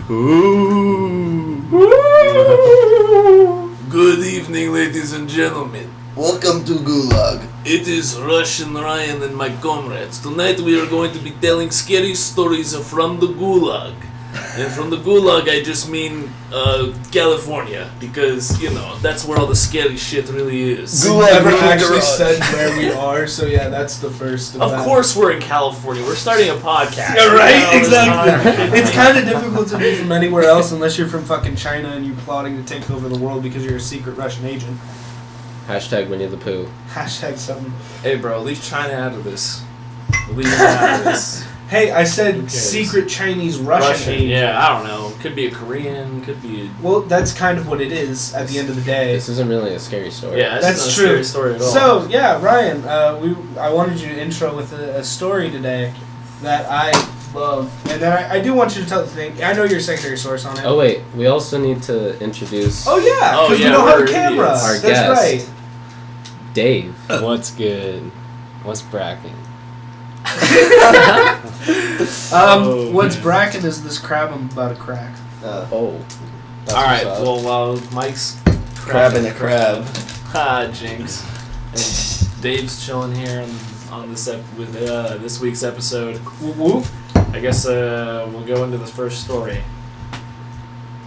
Ooh. Good evening, ladies and gentlemen. Welcome to Gulag. It is Russian Ryan and my comrades. Tonight we are going to be telling scary stories from the Gulag. And from the Gulag, I just mean California, because, you know, that's where all the scary shit really is. We never actually said where we are, so yeah, that's the first. Of course we're in California. We're starting a podcast. Yeah, right? Exactly. It's kind of difficult to be from anywhere else unless you're from fucking China and you're plotting to take over the world because you're a secret Russian agent. Hashtag Winnie the Pooh. Hashtag something. Hey, bro, leave China out of this. Leave it out of this. Hey, I said secret Chinese Russian agent. Yeah, I don't know. Could be a Korean, could be... Well, that's kind of what it is at the end of the day. This isn't really a scary story. Yeah, that's not true. A scary story at all. So, yeah, Ryan, I wanted you to intro with a story today that I love. And then I do want you to tell the thing. I know you're a secondary source on it. Oh, wait. We also need to introduce... Oh, yeah, because we don't have a camera. Our That's guest, right. Dave. What's good? What's bracking? What's bracking is this crab I'm about to crack. Alright, well, Mike's Crabbing a crab. Ha, jinx. And Dave's chilling here on this with this week's episode. Whoop whoop. I guess we'll go into the first story.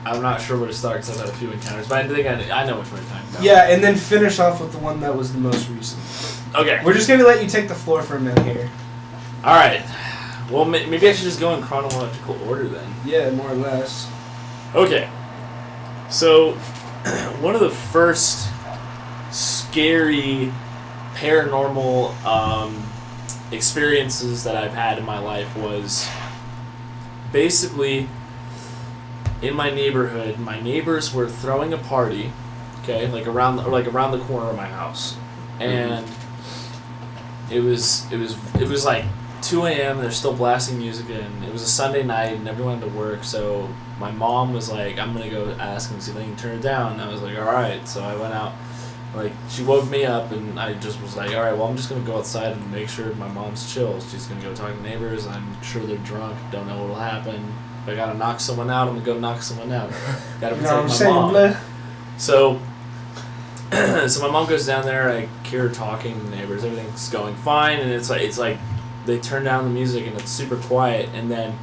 I'm not sure where to start because I've had a few encounters, but I think I know which one you're talking about. Yeah, and then finish off with the one that was the most recent. Okay. We're just going to let you take the floor for a minute here. Alright. Well, maybe I should just go in chronological order then. Yeah, more or less. Okay. So, one of the first scary paranormal experiences that I've had in my life was basically in my neighborhood. My neighbors were throwing a party, okay, like around the corner of my house, and it was like 2 a.m. They're still blasting music, and it was a Sunday night, and everyone had to work. So my mom was like, "I'm gonna go ask and see if they can turn it down." And I was like, "All right." So I went out. Like, she woke me up, and I just was like, "All right, well, I'm just gonna go outside and make sure my mom's chill. She's gonna go talk to neighbors. I'm sure they're drunk. Don't know what'll happen. If I gotta knock someone out, I'm gonna go knock someone out. Gotta protect my mom." Bleh. So my mom goes down there. I hear her talking to neighbors. Everything's going fine, and it's like they turn down the music and it's super quiet. And then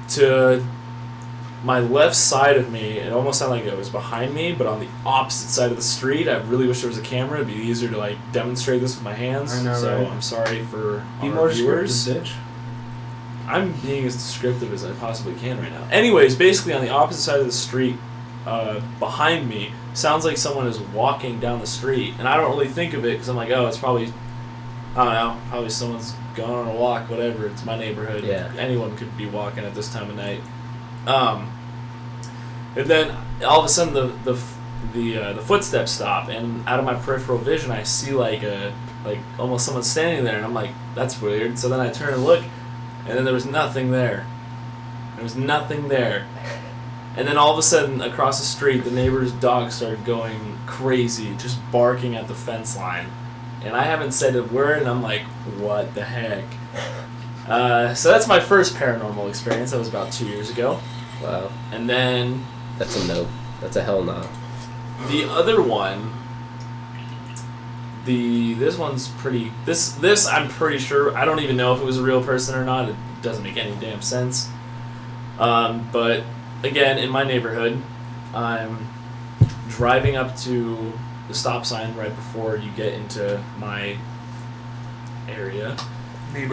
to my left side of me, it almost sounded like it was behind me, but on the opposite side of the street. I really wish there was a camera. It'd be easier to like demonstrate this with my hands. I know, so right? I'm sorry for Be our more viewers. descriptive, bitch. I'm being as descriptive as I possibly can right now. Anyways, basically on the opposite side of the street, behind me, sounds like someone is walking down the street, and I don't really think of it because I'm like, oh, it's probably, I don't know, probably someone's going on a walk, whatever. It's my neighborhood. Yeah. Anyone could be walking at this time of night. And then all of a sudden the footsteps stop, and out of my peripheral vision I see like almost someone standing there, and I'm like, that's weird. So then I turn and look, and then there was nothing there. There was nothing there. And then all of a sudden, across the street, the neighbor's dog started going crazy, just barking at the fence line. And I haven't said a word, and I'm like, what the heck? So that's my first paranormal experience. That was about 2 years ago. Wow. And then That's a no. That's a hell no. the other one, this one's pretty... This I'm pretty sure... I don't even know if it was a real person or not. It doesn't make any damn sense. But... Again, in my neighborhood, I'm driving up to the stop sign right before you get into my area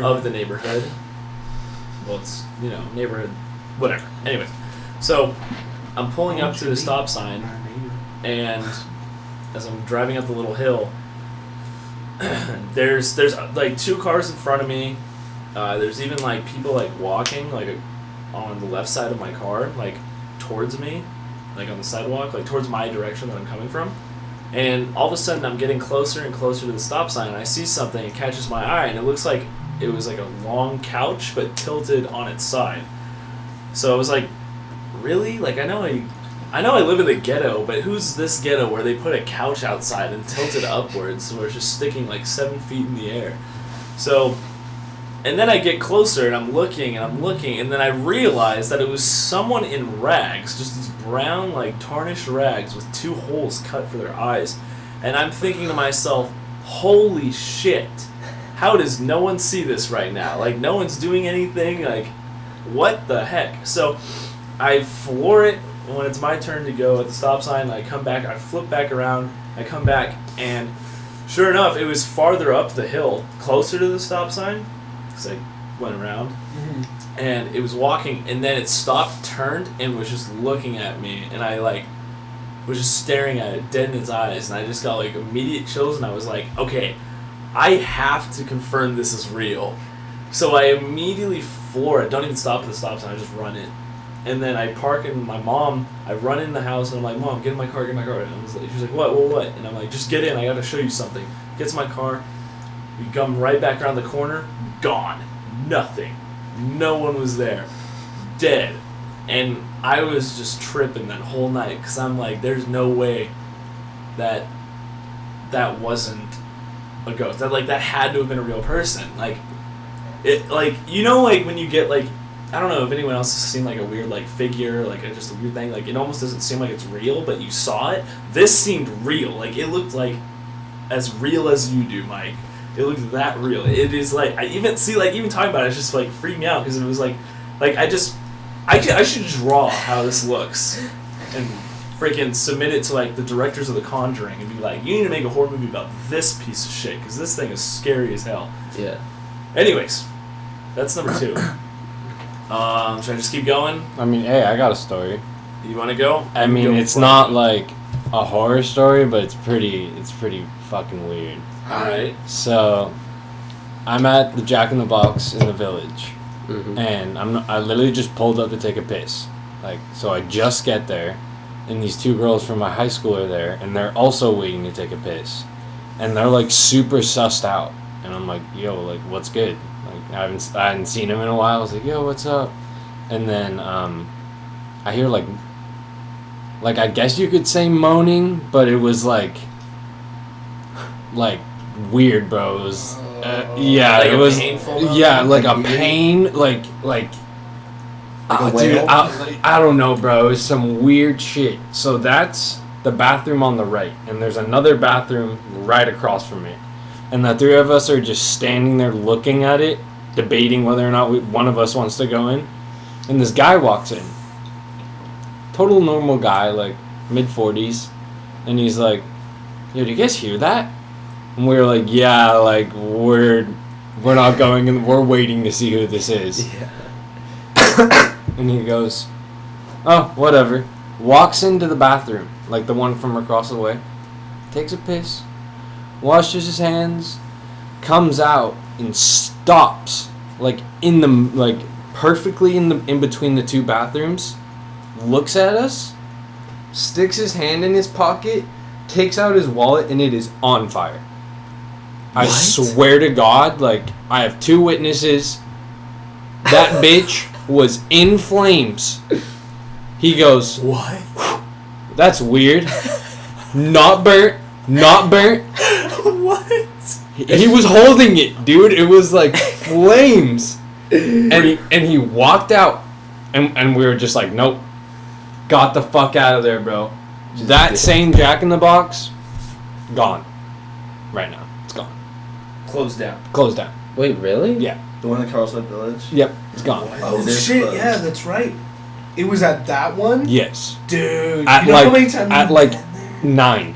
of the neighborhood. Well, it's, neighborhood, whatever. Anyways, so I'm pulling up to the stop sign, and as I'm driving up the little hill, there's like 2 cars in front of me. There's even like people like walking on the left side of my car, like towards me, like on the sidewalk, like towards my direction that I'm coming from. And all of a sudden I'm getting closer and closer to the stop sign, and I see something, it catches my eye, and it looks like it was like a long couch but tilted on its side. So I was like, really? Like, I know I live in the ghetto, but who's this ghetto where they put a couch outside and tilt it upwards where it's just sticking like 7 feet in the air? So And then I get closer and I'm looking, and then I realize that it was someone in rags, just these brown, like, tarnished rags with 2 holes cut for their eyes. And I'm thinking to myself, holy shit, how does no one see this right now? Like, no one's doing anything, like, what the heck? So I floor it when it's my turn to go at the stop sign. I come back, I flip back around, I come back, and sure enough, it was farther up the hill, closer to the stop sign. I went around, and it was walking, and then it stopped, turned, and was just looking at me, and I, like, was just staring at it, dead in its eyes, and I just got, like, immediate chills, and I was like, okay, I have to confirm this is real. So I immediately floor it, don't even stop at the stop sign, I just run it, and then I park in my mom, I run in the house, and I'm like, Mom, get in my car, and I was like, she's like, what, and I'm like, just get in, I gotta show you something. Gets in my car, we come right back around the corner, gone. Nothing. No one was there. Dead. And I was just tripping that whole night because I'm like, there's no way that wasn't a ghost. That had to have been a real person. Like, it, like, you know, like when you get, like, I don't know if anyone else has seen like a weird like figure, like just a weird thing. Like, it almost doesn't seem like it's real, but you saw it. This seemed real. Like, it looked like as real as you do, Mike. It looked that real. It is like, I even talking about it, it's just like freaked me out because it was like I should draw how this looks and freaking submit it to like the directors of The Conjuring and be like, you need to make a horror movie about this piece of shit because this thing is scary as hell. Yeah. Anyways, that's number 2. Should I just keep going? I mean, hey, I got a story. You want to go? I mean, it's not like a horror story, but it's pretty fucking weird. Alright. So, I'm at the Jack in the Box in the village, Mm-hmm. and I literally just pulled up to take a piss. Like, so I just get there, and these 2 girls from my high school are there, and they're also waiting to take a piss, and they're like super sussed out, and I'm like, yo, like, what's good? Like, I hadn't seen them in a while. I was like, yo, what's up? And then I hear like I guess you could say moaning, but it was like weird, bro. It was yeah, like it was painful, yeah, like a Like pain, like a dude, whale? I don't know, bro. It was some weird shit. So that's the bathroom on the right, and there's another bathroom right across from it, and the 3 of us are just standing there looking at it, debating whether or not one of us wants to go in, and this guy walks in, total normal guy, like mid-40s, and he's like, yo, do you guys hear that? And we were like, yeah, like, we're not going, and we're waiting to see who this is. Yeah. And he goes, oh, whatever. Walks into the bathroom, like the one from across the way, takes a piss, washes his hands, comes out, and stops, like, in the, like, perfectly in between the 2 bathrooms, looks at us, sticks his hand in his pocket, takes out his wallet, and it is on fire. I What? swear to God, like, I have 2 witnesses. That bitch was in flames. He goes, What? that's weird. Not burnt. What? He was holding it, dude. It was like flames. And he walked out. And we were just like, nope. Got the fuck out of there, bro. That same Jack in the Box, gone. Right now. It's gone. Closed down. Closed down. Wait, really? Yeah. The one in Carlsbad Village? Yep. It's gone. Oh It is shit! closed. Yeah, that's right. It was at that one, Yes. dude. At you know how like- many times at we've like- been there? 9.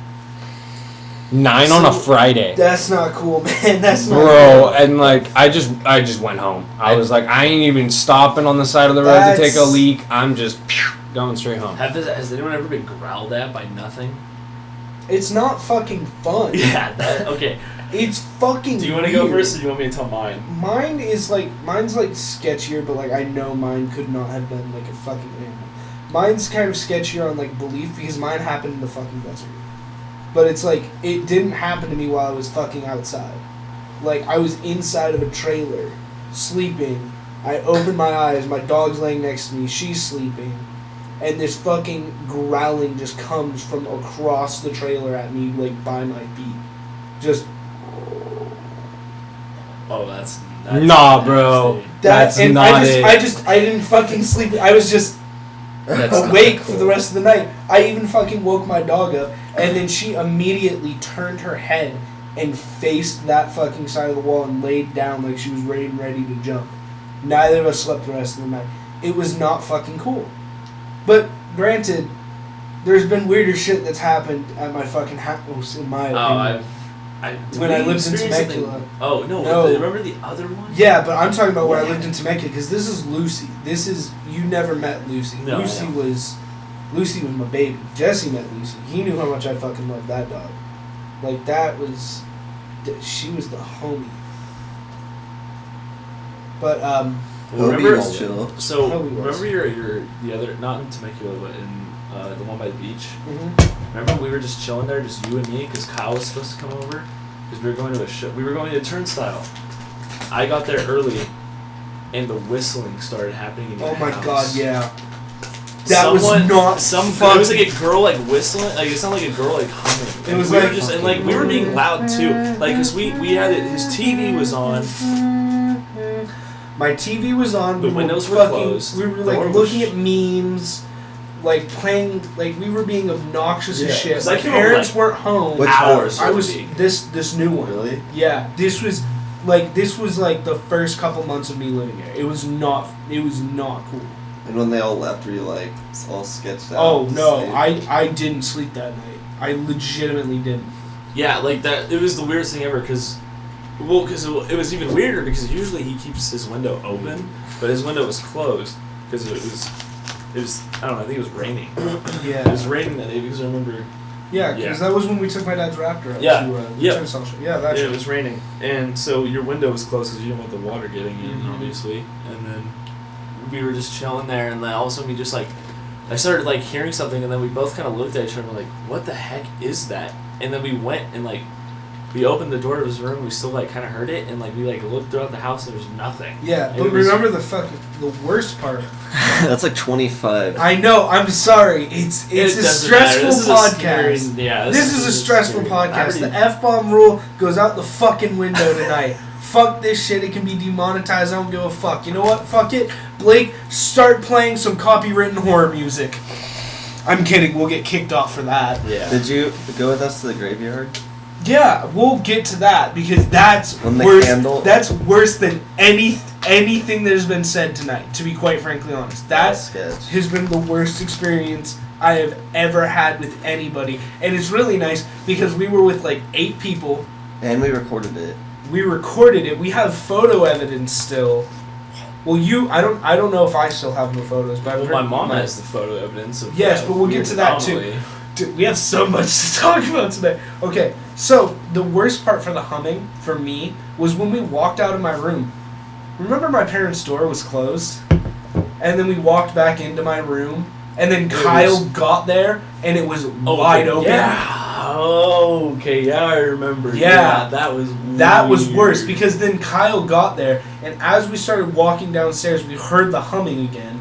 9 on a So, Friday. That's not cool, man. That's not Bro, cool. and like I just went home. I was like, I ain't even stopping on the side of the road to take a That's- leak. I'm just going straight home. Has anyone ever been growled at by nothing? It's not fucking fun. Yeah, okay. It's fucking. Do you want to go weird. first or do you want me to tell mine? Mine's like sketchier, but like I know mine could not have been like a fucking animal. Mine's kind of sketchier on like belief because mine happened in the fucking desert. But it's like it didn't happen to me while I was fucking outside. Like I was inside of a trailer, sleeping. I open my eyes, my dog's laying next to me, she's sleeping, and this fucking growling just comes from across the trailer at me, like by my feet. Just Oh, that's Nah, bro. That's and not I didn't fucking sleep. I was just awake for the rest of the night. I even fucking woke my dog up, and then she immediately turned her head and faced that fucking side of the wall and laid down like she was ready to jump. Neither of us slept the rest of the night. It was not fucking cool. But granted, there's been weirder shit that's happened at my fucking house, in my opinion. When I lived in Temecula. Oh, no. Remember the other one? Yeah, but I'm talking about when I lived in Temecula, because this is Lucy. You never met Lucy. No, Lucy was my baby. Jesse met Lucy. He knew how much I fucking loved that dog. Like, she was the homie. But, remember, chill. So, Hobie was. remember the other, not in Temecula, but in the one by the beach? mm-hmm. Remember we were just chilling there, just you and me, because Kyle was supposed to come over? Because we were going to a show. We were going to Turnstile. I got there early, and the whistling started happening in your Oh my house. god, yeah. That was not It was like a girl like whistling. Like it sounded like a girl like humming. It was we like were just and like we were being loud too. Like because we had it. His TV was on. My TV was on. The windows were closed. We were The like door was looking at memes, like playing. Like we were being obnoxious as shit. 'cause I My came over, parents like, weren't home. Which hours. I was being. this new one. Really? Yeah, this was like the first couple months of me living here. It was not cool. And when they all left, were you like all sketched out? Oh to no, sleep? I didn't sleep that night. I legitimately didn't. Yeah, like that. It was the weirdest thing ever because it was even weirder because usually he keeps his window open, but his window was closed because it was I don't know. I think it was raining. Yeah. It was raining that day because I remember. Yeah, because Yeah. that was when we took my dad's Raptor out Yeah. to the Yep. turnstile show. Yeah, that's Yeah, it was raining, and so your window was closed because you didn't want the water getting in, Mhm. obviously. And then we were just chilling there, and then all of a sudden we just like, I started like hearing something, and then we both kind of looked at each other and were like, "What the heck is that?" And then we went and like, we opened the door of his room. We still like kind of heard it, and like we like looked throughout the house, and there was nothing. Yeah, And but it was- remember the worst part. That's like 25. I know. I'm sorry. It's It a doesn't matter. stressful This is a podcast. scary- yeah, This is a stressful scary. podcast. The I already- F-bomb rule goes out the fucking window tonight. Fuck this shit. It can be demonetized. I don't give a fuck. You know what? Fuck it. Blake, start playing some copywritten horror music. I'm kidding. We'll get kicked off for that. Yeah. Did you go with us to the graveyard? Yeah, we'll get to that because that's On the worse. candle? That's worse than anything that has been said tonight. To be quite frankly honest, that sketch. has been the worst experience I have ever had with anybody, and it's really nice because we were with like 8 people. And we recorded it. We recorded it. We have photo evidence still. Well, I don't know if I still have the photos, but I've Well, heard my mom has the photo evidence of. Yes, that but we'll get weird to that too. anomaly. Dude, we have so much to talk about today. Okay, so the worst part for the humming for me was when we walked out of my room. Remember my parents' door was closed? And then we walked back into my room, and then Kyle got there, and it was wide open. Yeah. Oh, okay. Yeah, I remember. Yeah. That was. That was weird. worse, because then Kyle got there, and as we started walking downstairs, we heard the humming again.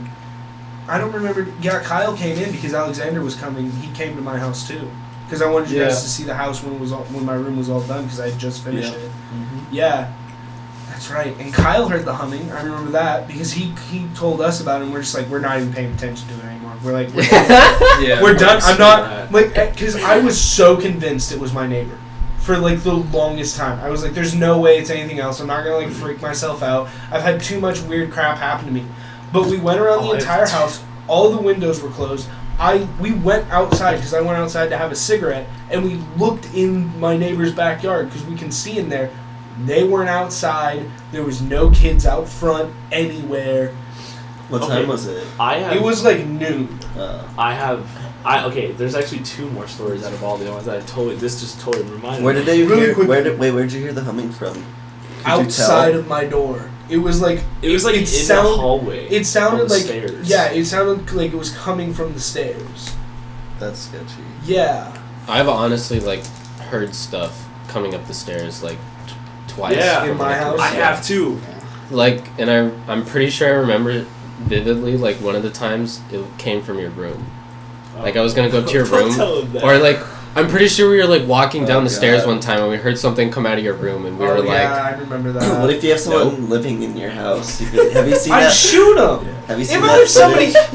I don't remember. Yeah, Kyle came in because Alexander was coming. He came to my house too, because I wanted you guys to see the house when my room was all done, because I had just finished it. Mm-hmm. Yeah, that's right. And Kyle heard the humming. I remember that because he told us about it, and we're just like, we're not even paying attention to it anymore. We're like, Yeah. we're done. I'm not that. like, because I was so convinced it was my neighbor for like the longest time. I was like, there's no way it's anything else. I'm not gonna like freak myself out. I've had too much weird crap happen to me. But we went around the entire house. All the windows were closed. We went outside because I went outside to have a cigarette, and we looked in my neighbor's backyard because we can see in there. They weren't outside. There was no kids out front anywhere. What Okay. time was it? It was like noon. Okay, there's actually 2 more stories out of all the ones that this just totally reminded Where me. did they Really hear? quick- Where'd you hear the humming from? Could you Outside tell? of my door. It was like It was like in the hallway. It sounded from the like stairs. yeah. It sounded like it was coming from the stairs. That's sketchy. Yeah. I've honestly like heard stuff coming up the stairs like twice. Yeah. In from, my like, house? I have too. Like, and I'm pretty sure I remember it vividly. Like one of the times it came from your room. Like I was gonna go up to your Don't room, tell him that. or like I'm pretty sure we were like walking down Oh, the stairs God. one time and we heard something come out of your room and we were like, I remember that. What if you have someone living in your house? Have you seen I'd that? shoot him. Have you seen If that? there's somebody, footage?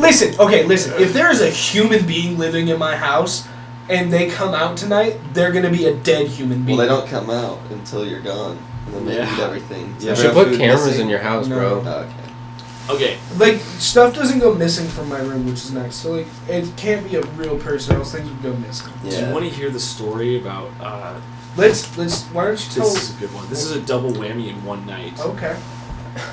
listen. If there is a human being living in my house, and they come out tonight, they're gonna be a dead human being. Well, they don't come out until you're gone, and then they eat everything. you should put cameras in your house, No. bro. Oh, okay. Okay. Like stuff doesn't go missing from my room, which is nice. So like, it can't be a real person, or else things would go missing. Do you Yeah. want to hear the story about? Let's. Why don't you tell? This is a good one. This is a double whammy in one night. Okay.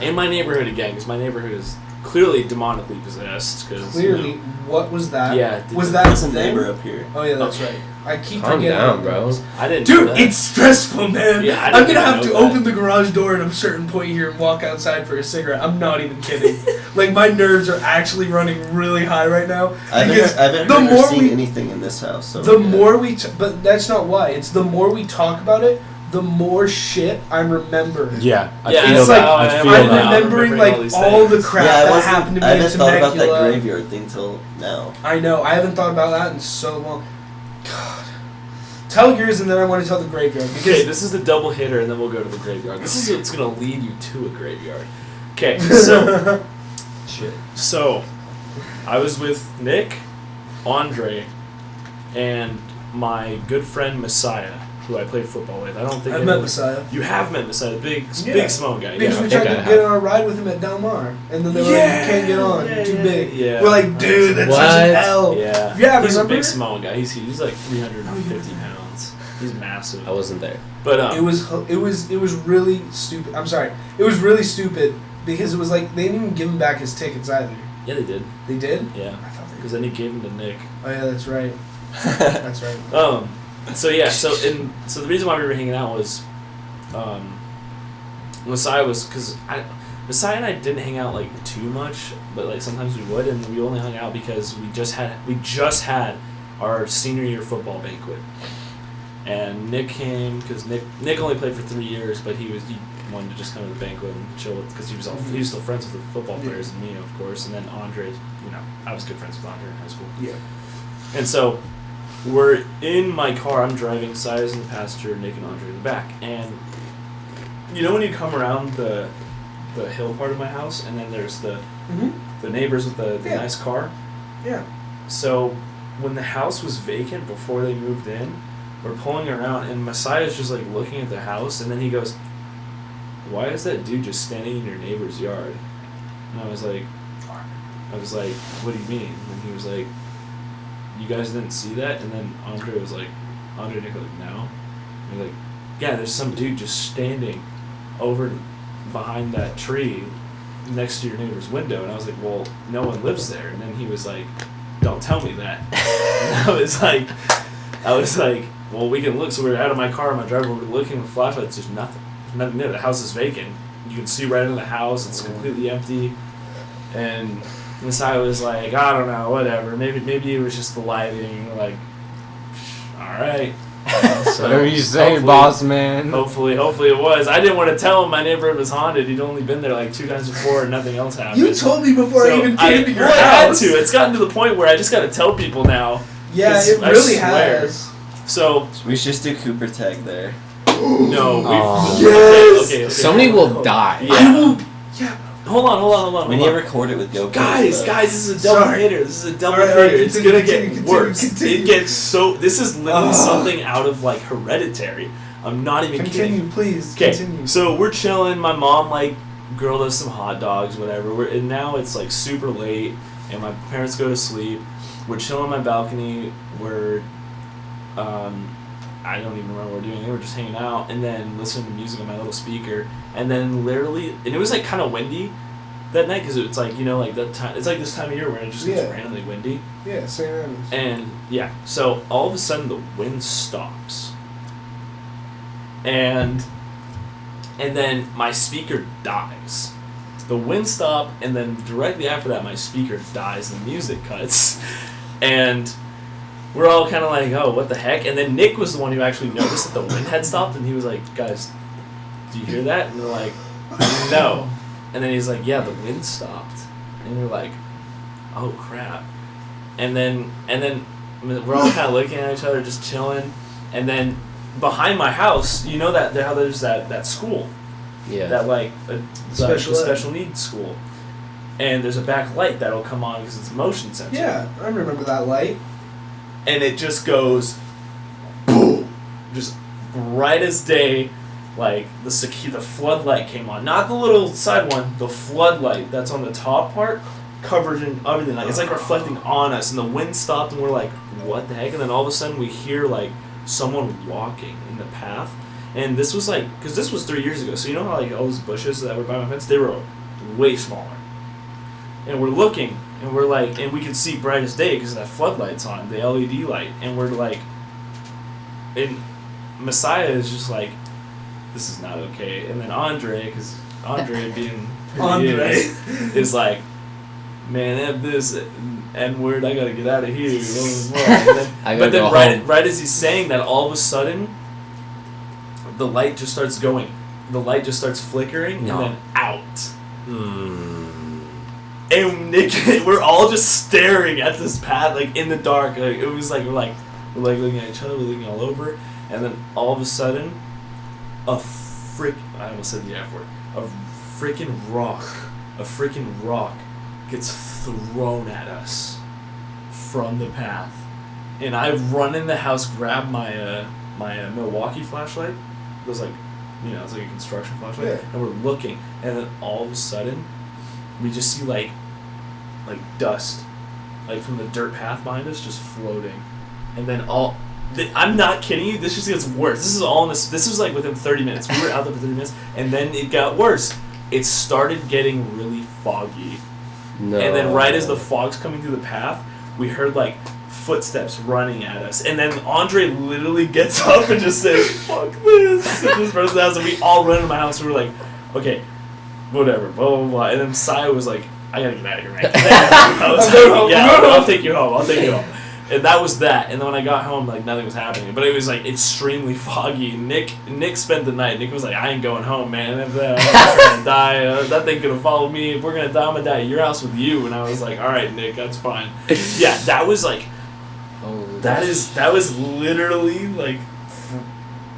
In my neighborhood again, because my neighborhood is clearly demonically possessed. Cause, Clearly, what was that? Yeah. Was There's that a thing? neighbor up here. Oh yeah, that's Okay. right. I keep Calm forgetting. down, bro. I didn't. know Dude, that. it's stressful, man. Yeah, I I'm didn't gonna have know to that. open the garage door at a certain point here and walk outside for a cigarette. I'm not even kidding. Like my nerves are actually running really high right now. I because haven't the heard or more seen we- anything in this house. So The more we, but that's not why. It's the more we talk about it, the more shit I'm remembering. Yeah, I Yeah, feel it's that. like, I feel I'm that. remembering Remembering all these like all the things. crap yeah, I that wasn't. happened to I me in haven't thought about that Temecula. graveyard thing till now. I know. I haven't thought about that in so long. God. Tell yours and then I want to tell the graveyard because Okay, this is the double hitter, and then we'll go to the graveyard. This is what's gonna lead you to a graveyard. Okay, so shit. so I was with Nick, Andre, and my good friend Messiah, who I played football with. I don't think I've met Messiah. You have met Messiah, big Yeah. big small guy. Because Yeah. we I think tried I to have. get on a ride with him at Del Mar, and then they were like, "You can't get on, yeah, you're too yeah, big." yeah. We're like, "Dude, that's such an What? L." Yeah, Yeah, he's a remember? big small guy. He's huge. He's like 350 pounds. He's massive. I wasn't there. But It was really stupid. I'm sorry. It was really stupid because it was like they didn't even give him back his tickets either. yeah, they did. They did? Yeah, I thought they because did. then he gave him to Nick. Oh yeah, that's right. That's right. So yeah, so the reason why we were hanging out was, Messiah was because Messiah and I didn't hang out like too much, but like sometimes we would, and we only hung out because we just had our senior year football banquet, and Nick came because Nick only played for 3 years, but he wanted to just come to the banquet and chill because he was still friends with the football players and me, of course, and then Andre, I was good friends with Andre in high school. Yeah. And so we're in my car. I'm driving. Silas in the passenger, Nick and Andre in the back. And you know when you come around the hill part of my house, and then there's the neighbors with the Yeah. nice car. Yeah. So when the house was vacant before they moved in, we're pulling around, and Messiah's just like looking at the house, and then he goes, "Why is that dude just standing in your neighbor's yard?" And I was like, "What do you mean?" And he was like, "You guys didn't see that?" And then Andre and Nick were like, "No." And they're like, "Yeah, there's some dude just standing over behind that tree next to your neighbor's window." And I was like, "Well, no one lives there." And then he was like, "Don't tell me that." And I was like, "Well, we can look." So we were out of my car in my driveway, we're looking with flashlights. There's nothing. There's nothing there. The house is vacant. You can see right into the house. It's completely empty. And Messiah was like, "I don't know, whatever. Maybe it was just the lighting." We're like, all right. Whatever you say, hopefully- boss man. Hopefully it was. I didn't want to tell him my neighborhood was haunted. He'd only been there like 2 times before and nothing else happened. You told me before I even came to your I had house. to. It's gotten to the point where I just got to tell people now. Yeah, 'Cause it I really swear. has. So We should just do Cooper tag there. no, we. Aw. Yes! Okay. Somebody will die. Yeah. I will. Yeah. Hold on. We need to record it with GoPro. Guys, this is a double Sorry. hitter. This is a double Alright, hitter. It's continue, gonna get continue, worse. continue. It gets so. This is literally Ugh. something out of like Hereditary. I'm not even kidding. Continue, please. Okay, Continue. so we're chilling. My mom like grilled us some hot dogs, whatever. And now it's like super late, and my parents go to sleep. We're chilling on my balcony. We're, I don't even remember what we're doing. We're just hanging out, and then listening to music on my little speaker. And then literally, and it was like kind of windy that night because it's like like that time. It's like this time of year where it just gets Yeah. randomly windy. Yeah, St. Andrews. And yeah, so all of a sudden the wind stops. And then my speaker dies. The wind stopped, and then directly after that my speaker dies and the music cuts. And we're all kind of like, oh, what the heck? And then Nick was the one who actually noticed that the wind had stopped, and he was like, guys, do you hear that? And we're like, no. And then he's like, yeah, the wind stopped. And we're like, oh crap. And then we're all kind of looking at each other, just chilling, and then behind my house, you know that how there's that school, Yeah. that like Special ed. special needs school, and there's a back light that'll come on because it's motion sensor. Yeah, I remember that light. And it just goes, boom, just bright as day, like the floodlight came on, not the little side one, the floodlight that's on the top part, covered in everything. Like it's like reflecting on us, and the wind stopped, and we're like, what the heck? And then all of a sudden we hear like someone walking in the path, and this was like, because this was 3 years ago, so you know how like all those bushes that were by my fence, they were way smaller. And we're looking, and we're like, and we can see bright as day because that floodlight's on, the LED light, and we're like, and Messiah is just like, this is not okay. And then Andre, because Andre being who he is like, man, F this N-word, I gotta get out of here. And then, but then right as he's saying that, all of a sudden, the light just starts going. The light just starts flickering, and then out. And Nick, we're all just staring at this path, like in the dark. Like, it was like we're looking at each other, we're looking all over, and then all of a sudden, I almost said the F word. A freaking rock gets thrown at us from the path, and I run in the house, grab my Milwaukee flashlight. It was like, it's like a construction flashlight, and we're looking, and then all of a sudden, we just see like dust, like from the dirt path behind us, just floating, and then I'm not kidding you. This just gets worse. This is all this was like within 30 minutes. We were out there for 30 minutes, and then it got worse. It started getting really foggy, and then right as the fog's coming through the path, we heard like footsteps running at us, and then Andre literally gets up and just says, "Fuck this!" and just runs to the house, and we all run into my house. And we're like, "Okay, whatever." Blah blah blah. And then Sai was like, "I gotta get out of here, man." I was like, "Yeah, I'll take you home. I'll take you home." And that was that. And then when I got home, like nothing was happening. But it was like extremely foggy. Nick spent the night. Nick was like, "I ain't going home, man. If I'm gonna die, that thing gonna follow me. If we're gonna die, I'm gonna die at your house with you." And I was like, "All right, Nick, that's fine." Yeah, that was like. That was literally like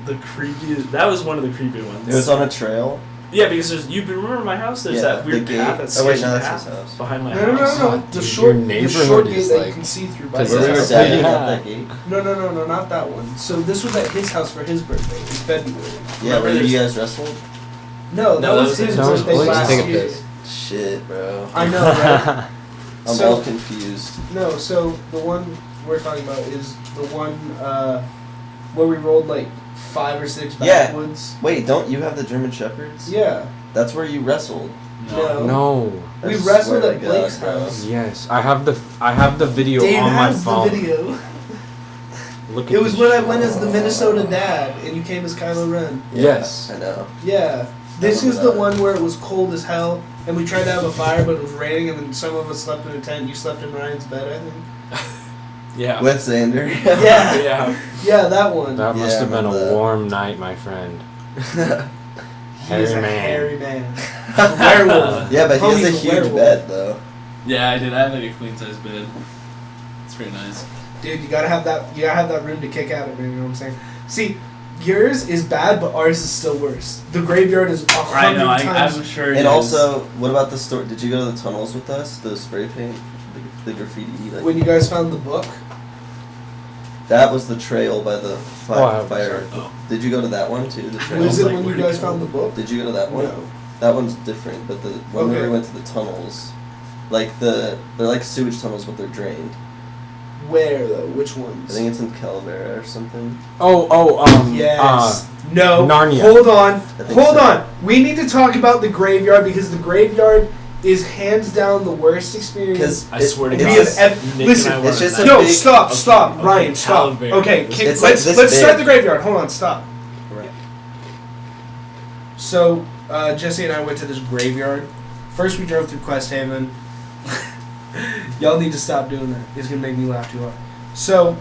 the creepiest. That was one of the creepy ones. It was on a trail. Yeah, because you remember my house? There's that weird path, that sketchy path his house. behind my No. house. The short gate that like, you can see through. By Because his Where we were house. standing at that gate. No, not that one. So this was at his house for his birthday in February. Yeah, where you guys wrestled? No, that was his birthday last Take a year. piss. Shit, bro. I know, right? I'm all confused. No, so the one we're talking about is the one where we rolled like 5 or 6 backwoods. Wait, don't you have the German Shepherds? Yeah. That's where you wrestled. No. I We swear wrestled to at Blake's God, bro. house. Yes, I have the video Dave on my has phone. the video. Look It at was this when I shit. went as the Minnesota Dad and you came as Kylo Ren. Yeah, Yes. I know. Yeah. This remember is the that. one where it was cold as hell and we tried to have a fire but it was raining and then some of us slept in a tent. You slept in Ryan's bed, I think. Yeah. With Xander. Yeah. Yeah. Yeah, that one. That must Yeah, have been I a remember that. warm night, my friend. He is a man. hairy man. A werewolf. Yeah, but he has a Homie's huge werewolf. bed, though. Yeah, I did. I have like a queen size bed. It's pretty nice. Dude, you gotta have that. You gotta have that room to kick at it, man. You know what I'm saying? See, yours is bad, but ours is still worse. The graveyard is 100 times. I'm sure. And also, what about the store? Did you go to the tunnels with us? The spray paint? The graffiti? Like, When you guys found the book, that was the trail by the Oh, fire. Oh. Did you go to that one too? The trail? was it like, when you where'd it guys go? found the book? Did you go to that one? No. That one's different, but when Okay. we went to the tunnels, like they're like sewage tunnels, but they're drained. Where though? Which I ones? think it's in Calavera or something. Yes. No. Narnia. Hold on. think Hold so. on. We need to talk about the graveyard because the graveyard is hands down the worst experience. Because I swear to it's God. just- Nick listen, and I were it's just at a that. No, big- stop, Okay, stop, okay, Ryan, stop. Calavera. Okay, It's like let's this start big. the graveyard. Hold on, stop. Right. So, Jesse and I went to this graveyard. First, we drove through Quest Haven. Y'all need to stop doing that. It's gonna make me laugh too hard. So,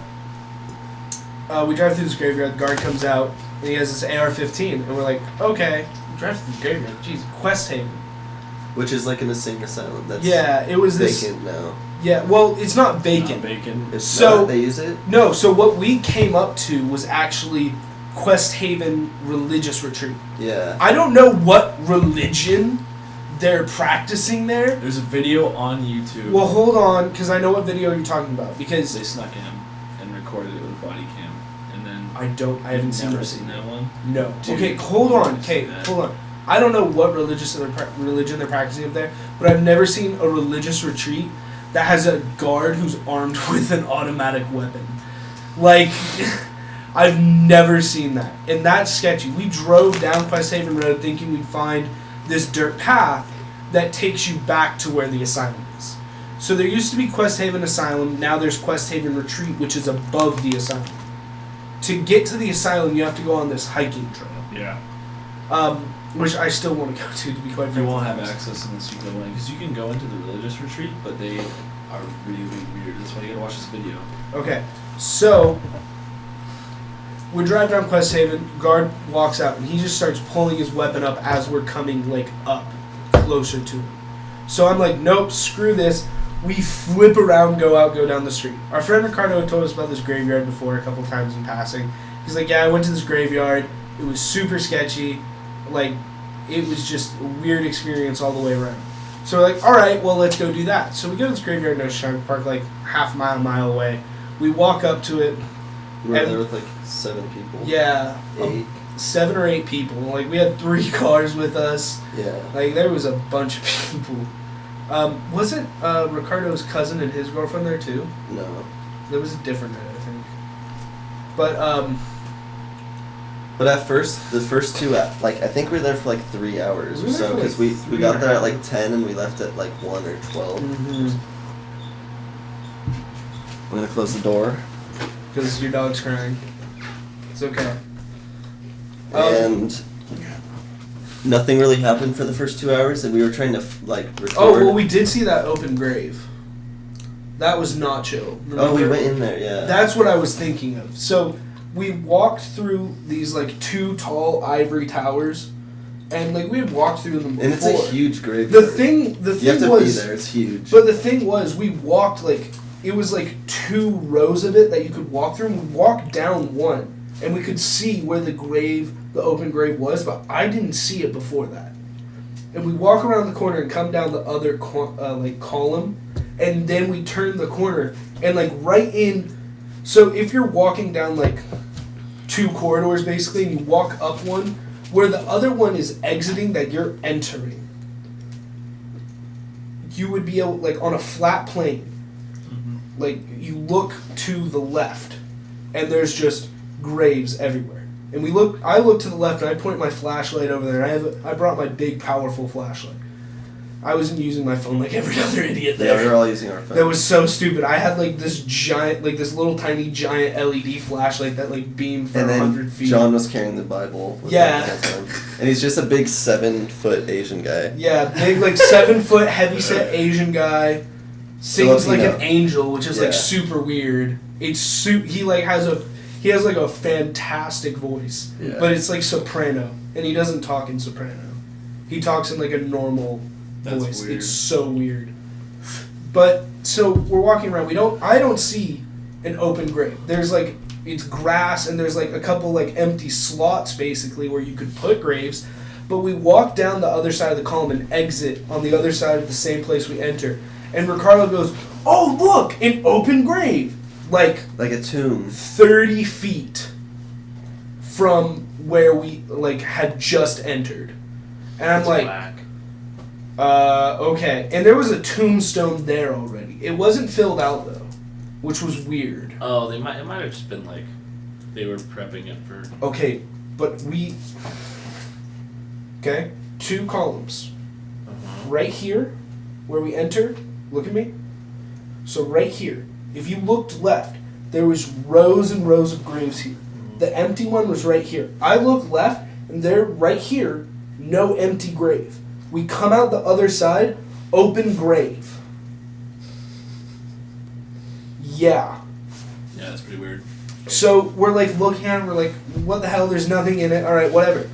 we drive through this graveyard. The guard comes out and he has this AR-15, and we're like, okay, we drive through the graveyard. Jeez, Quest Haven. Which is like an insane asylum. That's Yeah, it was this. vacant now. Yeah, well, it's not vacant. Bacon. It's So- not, they use it? No, so what we came up to was actually Quest Haven Religious Retreat. Yeah. I don't know what religion they're practicing there. There's a video on YouTube. Well, hold on, because I know what video you're talking about. Because They snuck in and recorded it with a body cam, and then I haven't seen never that. seen that one. No. Dude, Okay, hold on. I've Okay, seen that. hold on. I don't know what religion they're practicing up there, but I've never seen a religious retreat that has a guard who's armed with an automatic weapon. Like, I've never seen that. And that's sketchy. We drove down Quest Haven Road thinking we'd find this dirt path that takes you back to where the asylum is. So there used to be Quest Haven Asylum, now there's Quest Haven Retreat, which is above the asylum. To get to the asylum, you have to go on this hiking trail. Yeah. Which I still want to go to be quite frank. You won't have access unless you go in, because you can go into the religious retreat, but they are really weird. That's why you gotta watch this video. Okay, so we drive down Quest Haven. Guard walks out, and he just starts pulling his weapon up as we're coming like up closer to him. So I'm like, nope, screw this. We flip around, go down the street. Our friend Ricardo had told us about this graveyard before a couple times in passing. He's like, yeah, I went to this graveyard. It was super sketchy. Like, it was just a weird experience all the way around. So we're like, all right, well, let's go do that. So we go to this graveyard in Oceanside, park like half mile away. We walk up to it. We were And- there with like 7 people. Yeah, 8. 7 or 8 people. Like, we had 3 cars with us. Yeah. Like, there was a bunch of people. Wasn't Ricardo's cousin and his girlfriend there too? No. There was a different night, I think. But But at first, the first 2, like, I think we were there for like 3 hours We or were there so, for, because like, we 3 got and a there at half. like 10 and we left at like 1 or 12. I'm gonna close the door. because your dog's crying. It's okay. And nothing really happened for the first 2 hours, and we were trying to like record. Oh well, we did see that open grave. That was not chill. Oh, we Remember? went in there, yeah. That's what I was thinking of. So we walked through these like 2 tall ivory towers, and like we had walked through them before. And it's a huge graveyard. The thing You have to was, be there. It's huge. but the thing was, we walked like it was like 2 rows of it that you could walk through. And we walked down one, and we could see where the open grave was, but I didn't see it before that. And we walk around the corner and come down the other like column, and then we turn the corner and like right in. So if you're walking down like 2 corridors basically, and you walk up one where the other one is exiting that you're entering, you would be able, like on a flat plane, like you look to the left, and there's just graves everywhere. And I look to the left, and I point my flashlight over there. I brought my big, powerful flashlight. I wasn't using my phone like every other idiot Yeah, we there. were all using our phones. That was so stupid. I had like this giant, like this little tiny giant LED flashlight that like beamed for And then 100 feet. John was carrying the Bible. With Yeah. him the whole time. And he's just a big 7-foot Asian guy. Yeah, big like 7-foot heavyset Asian guy, sings like Filipino. an angel, which is like Yeah. super weird. He like he has like a fantastic voice, Yeah. but it's like soprano, and he doesn't talk in soprano. He talks in like a normal That's voice. weird. It's so weird. But so we're walking around. I don't see an open grave. There's like it's grass, and there's like a couple like empty slots basically where you could put graves. But we walk down the other side of the column and exit on the other side of the same place we enter. And Ricardo goes, "Oh look, an open grave!" Like Like a tomb. 30 feet from where we like had just entered. And I'm It's like, black. okay. And there was a tombstone there already. It wasn't filled out though, which was weird. Oh, it might have just been like they were prepping it for. Okay, but okay, 2 columns. Right here, where we entered, look at me. So right here, if you looked left, there was rows and rows of graves here. The empty one was right here. I look left, and there, right here, no empty grave. We come out the other side, open grave. Yeah. Yeah, that's pretty weird. So we're like looking at it, we're like, what the hell, there's nothing in it, alright, whatever.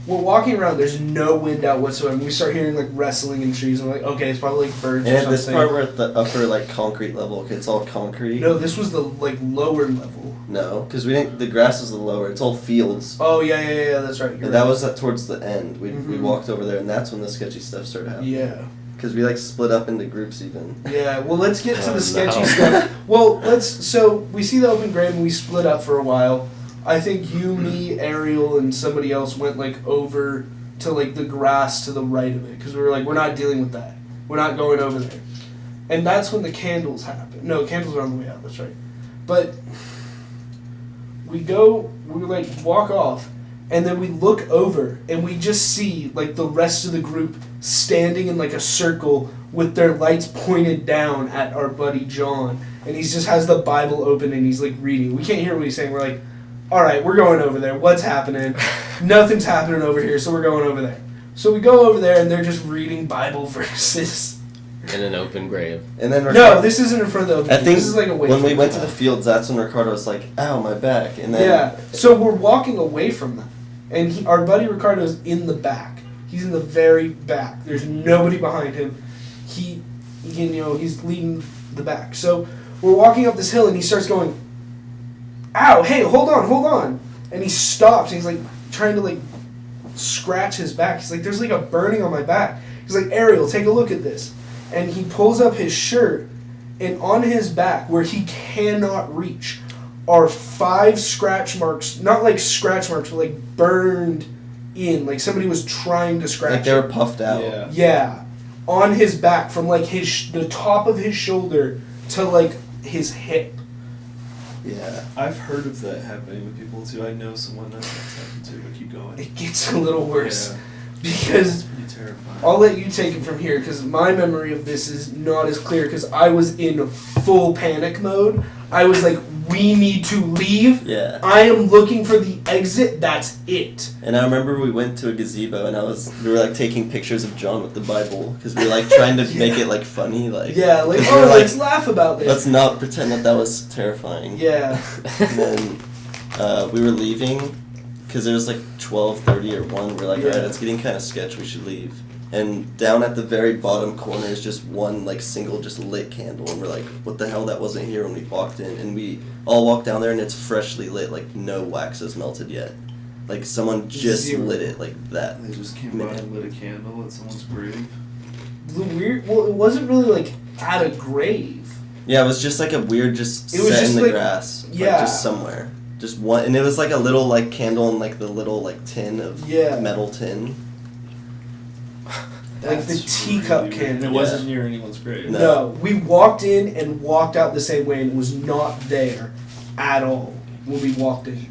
we're walking around. There's no wind out whatsoever. We start hearing like wrestling in trees. I'm like, okay, it's probably like birds And or at this something. part, we're at the upper like concrete level. Okay, it's all concrete. No, this was the like lower level. No, because we didn't. The grass is the lower. It's all fields. Oh yeah. That's right. You're And that right. was towards the end. We Mhm. walked over there, and that's when the sketchy stuff started happening. Yeah. Because we like split up into groups even. Yeah, well, let's get to Oh, the sketchy no. stuff. Well, so we see the open grave and we split up for a while. I think you, me, Ariel, and somebody else went, like, over to, like, the grass to the right of it. Because we were like, we're not dealing with that. We're not going over there. And that's when the candles happen. No, candles are on the way out, that's right. But we like, walk off. And then we look over and we just see like the rest of the group standing in like a circle with their lights pointed down at our buddy John. And he just has the Bible open and he's like reading. We can't hear what he's saying. We're like, all right, we're going over there. What's happening? Nothing's happening over here, so we're going over there. So we go over there and they're just reading Bible verses. In an open grave. And then No, this isn't in front of the I think this is like away when from we went to them. the fields, that's when Ricardo was like, "Ow, my back!" And then Yeah, so we're walking away from them, and our buddy Ricardo's in the back. He's in the very back. There's nobody behind him. He's leading the back. So we're walking up this hill, and he starts going, "Ow! Hey, hold on!" And he stops. And he's like trying to like scratch his back. He's like, "There's like a burning on my back." He's like, "Ariel, take a look at this." And he pulls up his shirt, and on his back, where he cannot reach, are 5 scratch marks. Not like scratch marks, but like burned in. Like somebody was trying to scratch like they were him. puffed out. Yeah. Yeah. On his back, from like the top of his shoulder to like his hip. Yeah. I've heard of that happening with people too. I know someone that's happened to, but keep going. It gets a little worse. Yeah. Because It's pretty terrifying. I'll let you take it from here because my memory of this is not as clear because I was in full panic mode. I was like, we need to leave. Yeah. I am looking for the exit. That's it. And I remember we went to a gazebo, and we were like taking pictures of John with the Bible because we were like trying to make it like funny, like Yeah, like, we were, let's laugh about this. let's not pretend that was terrifying. Yeah. And then we were leaving because it was like 12:30 or 1. We're like, Yeah. alright, it's getting kind of sketch. We should leave. And down at the very bottom corner is just one like single just lit candle, and we're like, what the hell? That wasn't here when we walked in. And we all walked down there, and it's freshly lit, like no wax has melted yet. Like someone just Zero. lit it like that. They just came by and lit a candle at someone's grave. Well, it wasn't really like at a grave. Yeah, it was just like a weird just It was set just in the like- grass. yeah. Like just somewhere. Just one, and it was like a little like candle in like the little like tin of Yeah. metal tin. Like the teacup weird. candle. It wasn't near anyone's grave. No. No, we walked in and walked out the same way, and it was not there at all when we walked in.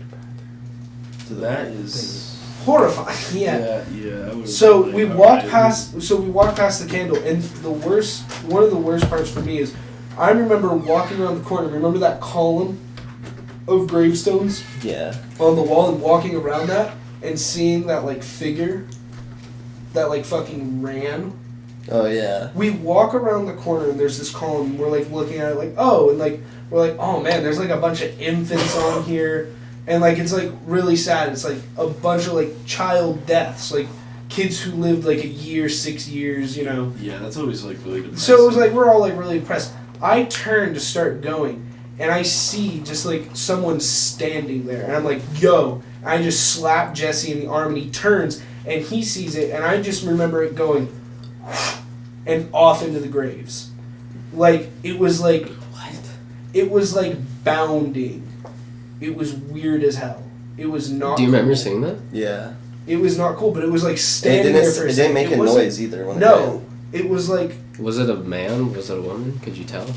So that is. Horrifying. Yeah. Yeah. I would've So been we like, walked alright. past. So we walked past the candle, and one of the worst parts for me is, I remember walking around the corner. Remember that column of gravestones Yeah. on the wall, and walking around that and seeing that like figure that like fucking ran. Oh yeah. We walk around the corner and there's this column, and we're like looking at it like, oh, and like we're like, oh man, there's like a bunch of infants on here, and like it's like really sad. It's like a bunch of like child deaths, like kids who lived like a year, 6 years, you know. Yeah, that's always like really depressing. So it was like we're all like really impressed. I turn to start going, and I see just like someone standing there, and I'm like, yo. I just slap Jesse in the arm, and he turns, and he sees it, and I just remember it going and off into the graves. Like, it was like, What? it was like bounding. It was weird as hell. It was not Do you remember cool. seeing that? Yeah. It was not cool, but it was like And standing it there for a didn't second. make a wasn't- noise either when No. It was like, Was it a man? Was it a woman? Could you tell?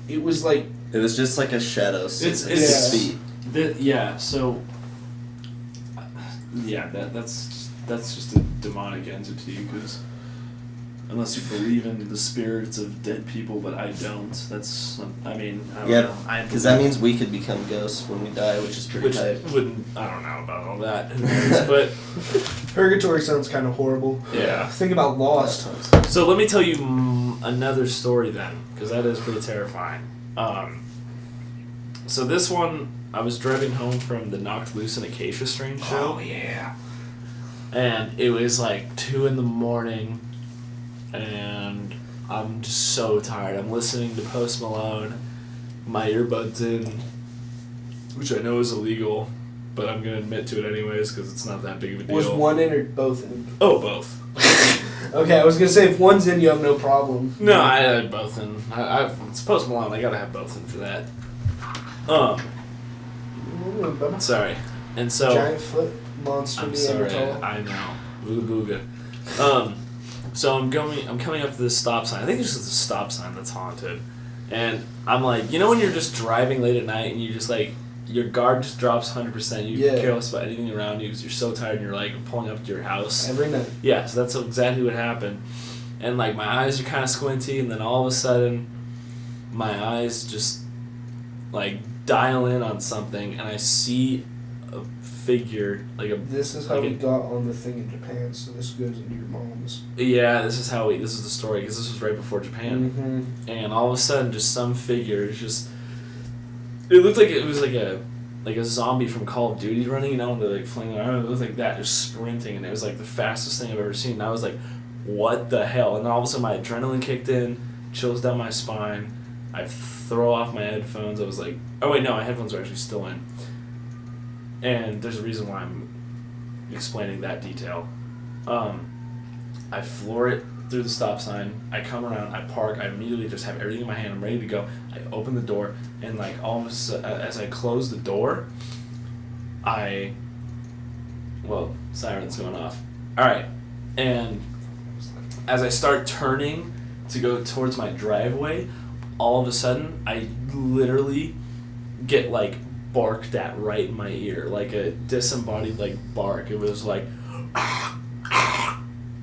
it was like, it was just like a shadow. It's- 6 it's- feet. Yeah. So. Yeah, that's just a demonic entity because unless you believe in the spirits of dead people, but I don't. That's I mean I don't Yeah, know. because that means we could become ghosts when we die, which is pretty which tight. wouldn't I don't know about all that, who knows, but purgatory sounds kind of horrible. yeah. Think about Lost. So let me tell you another story then, because that is pretty terrifying. So this one, I was driving home from the Knocked Loose in Acacia Strain show. Oh, yeah. And it was like 2 in the morning, and I'm just so tired. I'm listening to Post Malone, my earbuds in, which I know is illegal, but I'm going to admit to it anyways because it's not that big of a deal. Was one in or both in? Oh, both. Okay, I was going to say, if one's in, you have no problem. No, I had both in. It's Post Malone. I got to have both in for that. Sorry. And so... Giant foot monster. I'm sorry. Neanderthal. I know. Ooga booga. So I'm coming up to this stop sign. I think it's just a stop sign that's haunted. And I'm like, you know when you're just driving late at night and you just like, your guard just drops 100%. You're careless about anything around you because you're so tired and you're like pulling up to your house. Every night. Yeah, so that's exactly what happened. And like my eyes are kind of squinty, and then all of a sudden, my eyes just like dial in on something, and I see a figure like a. This is how like we got on the thing in Japan. So this goes into your mom's. Yeah, this is the story because this was right before Japan, and all of a sudden, just some figure is just. It looked like it was like a zombie from Call of Duty running, you know, and they're like flinging around. It looked like that, just sprinting, and it was like the fastest thing I've ever seen. And I was like, what the hell? And then all of a sudden my adrenaline kicked in, chills down my spine. I throw off my headphones. I was like, oh wait, no, my headphones are actually still in. And there's a reason why I'm explaining that detail. I floor it through the stop sign. I come around, I park, I immediately just have everything in my hand. I'm ready to go. I open the door, and like almost as I close the door, siren's going off. All right, and as I start turning to go towards my driveway, all of a sudden I literally get like barked at right in my ear, like a disembodied like bark. It was like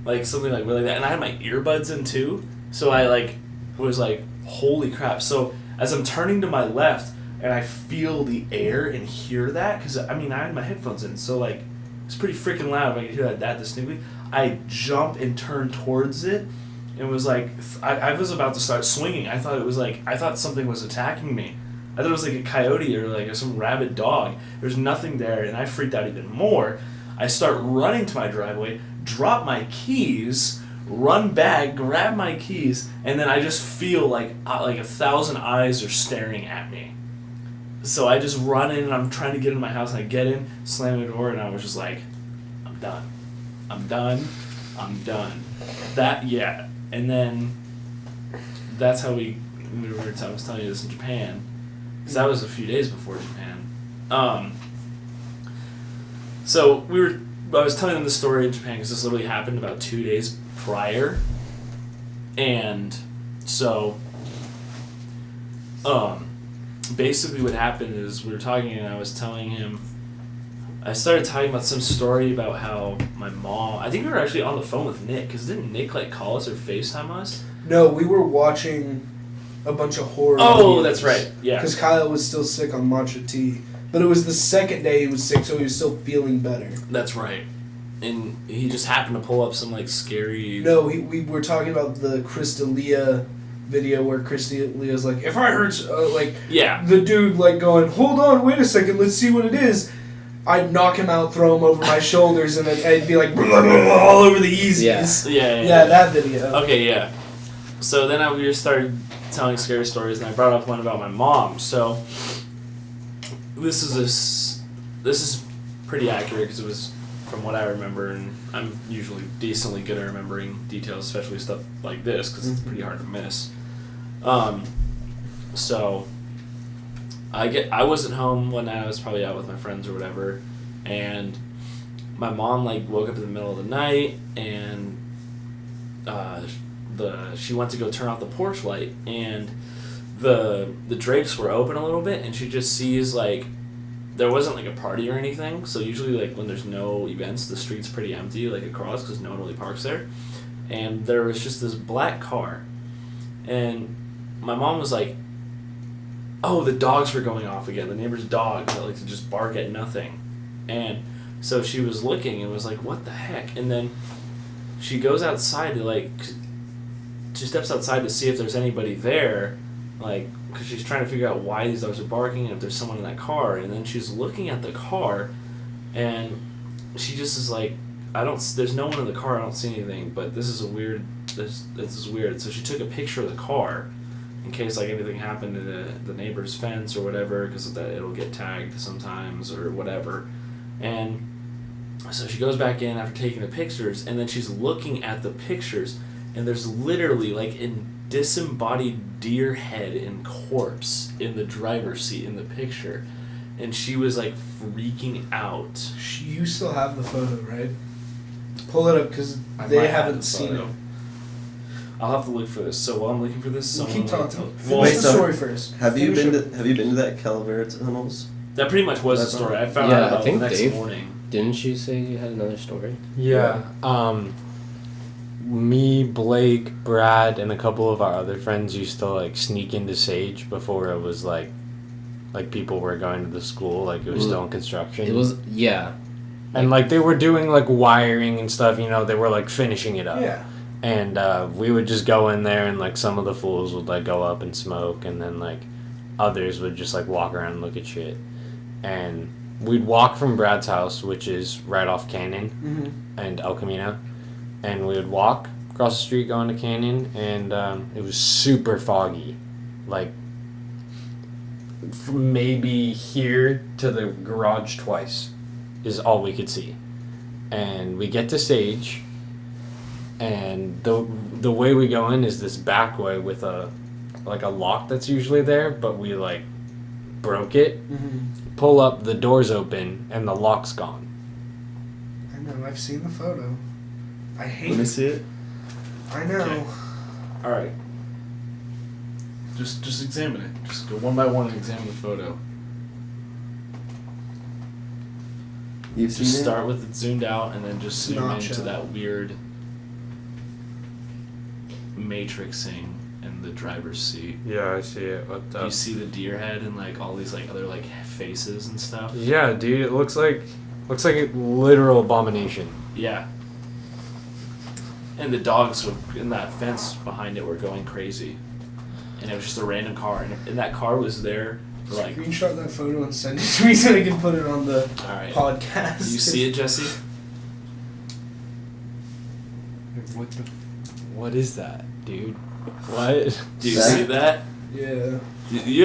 like something like really that, and I had my earbuds in too, so I like was like holy crap. So as I'm turning to my left and I feel the air and hear that, because I mean I had my headphones in, so like it's pretty freaking loud. I could hear that distinctly. I jump and turn towards it, and it was like I was about to start swinging. I thought something was attacking me. I thought it was like a coyote or like some rabid dog. There's nothing there, and I freaked out even more. I start running to my driveway, drop my keys, run back, grab my keys, and then I just feel like 1,000 eyes are staring at me. So I just run in, and I'm trying to get in my house, and I get in, slam the door, and I was just like, I'm done. And then that's how I was telling you this in Japan, because that was a few days before Japan. So I was telling them the story in Japan because this literally happened about 2 days prior, and so basically what happened is we were talking, and I started talking about some story about how my mom, I think we were actually on the phone with Nick, because didn't Nick like call us or FaceTime us? No, we were watching a bunch of horror. Oh, that's right. Yeah. Because Kyle was still sick on matcha tea. But it was the second day he was sick, so he was still feeling better. That's right. And he just happened to pull up some, like, scary... No, we were talking about the Crystalia video where Crystalia's like, if I heard, yeah. the dude, like, going, hold on, wait a second, let's see what it is. I'd knock him out, throw him over my shoulders, and then I'd be like, blah, blah, blah, all over the Yeezys. Yeah, that video. Okay, yeah. So then we just started telling scary stories, and I brought up one about my mom, so... This is pretty accurate because it was from what I remember, and I'm usually decently good at remembering details, especially stuff like this, because it's pretty hard to miss. So I wasn't home one night. I was probably out with my friends or whatever, and my mom like woke up in the middle of the night, and she went to go turn off the porch light, and the drapes were open a little bit, and she just sees like there wasn't like a party or anything, so usually like when there's no events, the street's pretty empty like across because no one really parks there, and there was just this black car, and my mom was like, oh, the dogs were going off again, the neighbor's dogs that like to just bark at nothing, and so she was looking and was like, what the heck, and then she goes outside to she steps outside to see if there's anybody there, like, because she's trying to figure out why these dogs are barking and if there's someone in that car. And then she's looking at the car, and she just is like, I don't. There's no one in the car. I don't see anything. But this is a weird. This is weird. So she took a picture of the car, in case like anything happened to the neighbor's fence or whatever, because that it'll get tagged sometimes or whatever, and so she goes back in after taking the pictures, and then she's looking at the pictures, and there's literally like a disembodied deer head and corpse in the driver's seat in the picture, and she was like freaking out. You still have the photo, right? Pull it up because I they might have haven't the seen photo. it. I'll have to look for this. So while I'm looking for this, We'll someone keep will talking. tell- Finish Well, Wait, the so story first. Have you Finish been it. to that Calavera tunnels? that pretty much was the That's story. all. I found Yeah, out I about think the next Dave- morning. Didn't you say you had another story? Yeah. Me, Blake, Brad, and a couple of our other friends used to like sneak into Sage before it was like people were going to the school, like it was still in construction. It was, yeah. and like they were doing like wiring and stuff, you know, they were like finishing it up. Yeah. And we would just go in there, and like some of the fools would like go up and smoke, and then like others would just like walk around and look at shit. And we'd walk from Brad's house, which is right off Canyon and El Camino, and we would walk across the street going to Canyon, and it was super foggy, like from maybe here to the garage twice is all we could see. And we get to Sage, and the way we go in is this back way with a lock that's usually there, but we like broke it. Pull up, the door's open, and the lock's gone. I know. I've seen the photo. I hate Let me it. see it. I know. Okay. All right. Just examine it. Just go one by one and examine the photo. You've seen Just it? start with it zoomed out, and then just zoom Not into shown. that weird matrixing in the driver's seat. Yeah, I see it. What the? You see the deer head and like all these like other like faces and stuff. Yeah, dude, it looks like a literal abomination. Yeah. And the dogs in that fence behind it were going crazy. And it was just a random car. And that car was there for like... Screenshot that photo and send it to me so I can put it on the Alright. podcast. You see it, Jesse? What is that, dude? What? Do you see that? Yeah.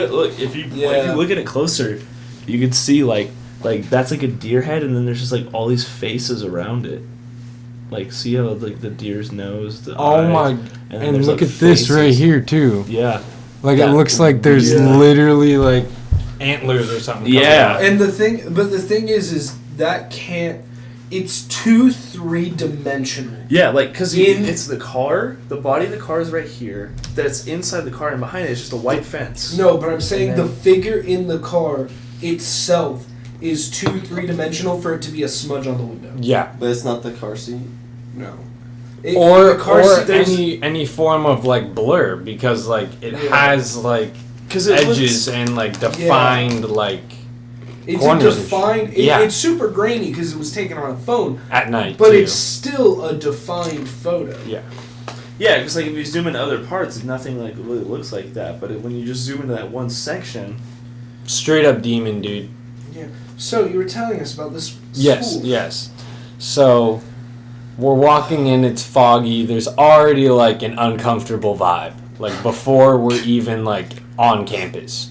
Look, if you Yeah. look at it closer, you can see like that's like a deer head, and then there's just like all these faces around it. Like, see how like the deer's nose, the Oh eyes, my! then And there's, look like, at this right faces. here too. Yeah. Like Yeah. it looks like there's Yeah. literally like antlers or something. coming Yeah. out. And the thing is that can't. It's 3-dimensional. Yeah, like, because In- it's the car, the body of the car is right here, that's inside the car, and behind it is just a white fence. No, but I'm saying And the then- figure in the car itself is too 3-dimensional for it to be a smudge on the window. Yeah. But it's not the car seat. No. Or the car seat, there's- any form of like blur, because like it Yeah. has like 'Cause it edges and like defined like it's a corners and shit. defined. Yeah. It's super grainy because it was taken on a phone, at night but too. it's still a defined photo. Yeah. Yeah, because like if you zoom into other parts, nothing like really looks like that. But when you just zoom into that one section, Straight up demon, dude. Yeah. So you were telling us about this Yes, school. yes. So we're walking in, it's foggy, there's already like an uncomfortable vibe. Like before we're even like on campus.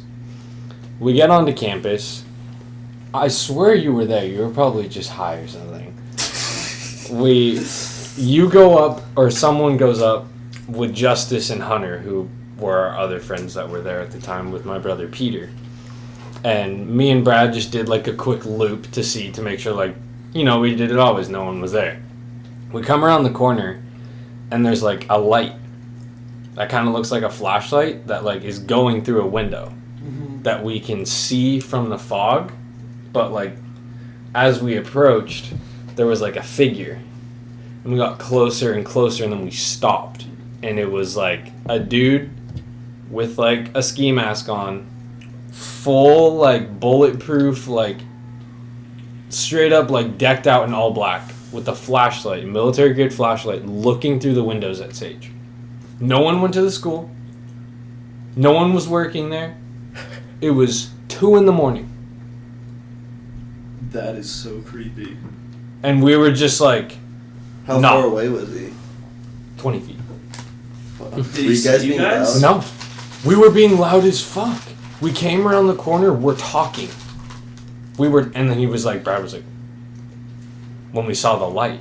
We get onto campus. I swear you were there, you were probably just high or something. You go up, or someone goes up with Justice and Hunter, who were our other friends that were there at the time with my brother Peter. And me and Brad just did like a quick loop to make sure, like, you know, we did it always, no one was there. We come around the corner, and there's like a light that kind of looks like a flashlight that like is going through a window that we can see from the fog, but like as we approached, there was like a figure, and we got closer and closer, and then we stopped, and it was like a dude with like a ski mask on, full like bulletproof, like straight up like decked out in all black with a flashlight, military grade flashlight, looking through the windows at Sage. No one went to the school. No one was working there. It was 2 a.m. that is so creepy. And we were just like, How No. far away was he? 20 feet. Fuck. Did Were he you see guys you being guys? loud? No. We were being loud as fuck. We came around the corner, we're talking. And then he was like, Brad was like, when we saw the light.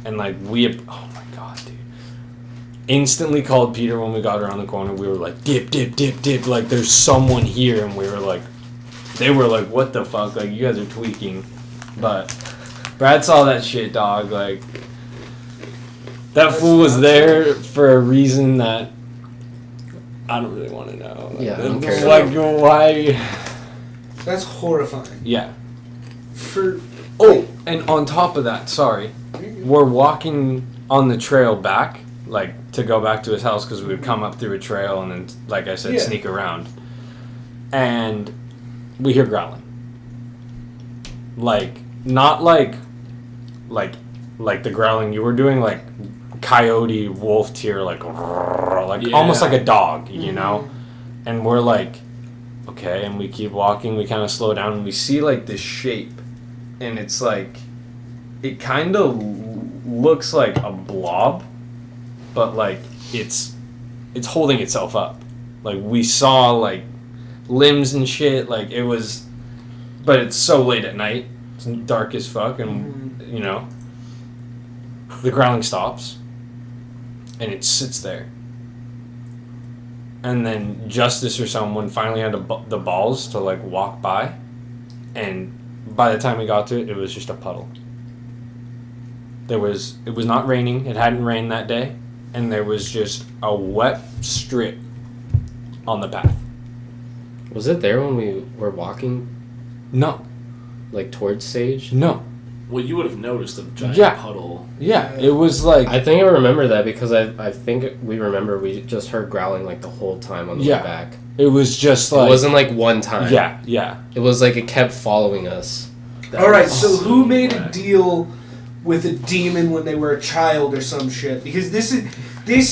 And like, oh my god, dude. Instantly called Peter when we got around the corner. We were like, dip, dip, dip, dip. Like, there's someone here. And we were like, they were like, what the fuck? Like, you guys are tweaking. But Brad saw that shit, dog. Like, that fool was there for a reason that I don't really want to know. Yeah, I don't care. Like, why? That's horrifying. Yeah. For Oh, and on top of that, sorry, we're walking on the trail back, like, to go back to his house because we would come up through a trail and then, like I said, Yeah. sneak around. And we hear growling. Like, not like the growling you were doing, like coyote, wolf tier, like almost like a dog, you know? And we're like, okay, and we keep walking, we kind of slow down, and we see like this shape, and it's like, it kind of looks like a blob, but like it's holding itself up. Like, we saw like limbs and shit, like it was, but it's so late at night, it's dark as fuck, and you know, the growling stops, and it sits there. And then Justice or someone finally had the balls to like walk by, and by the time we got to it, it was just a puddle. It was not raining. It hadn't rained that day, and there was just a wet strip on the path. Was it there when we were walking, No, like, towards Sage? no. Well, you would have noticed a giant Yeah. puddle. Yeah, it was like I think I remember that because I think we remember we just heard growling, like, the whole time on the Yeah. way back. it was just like It wasn't, like, one time. yeah. It was, like, it kept following us. That all right, was so who made a whack. deal with a demon when they were a child or some shit? Because this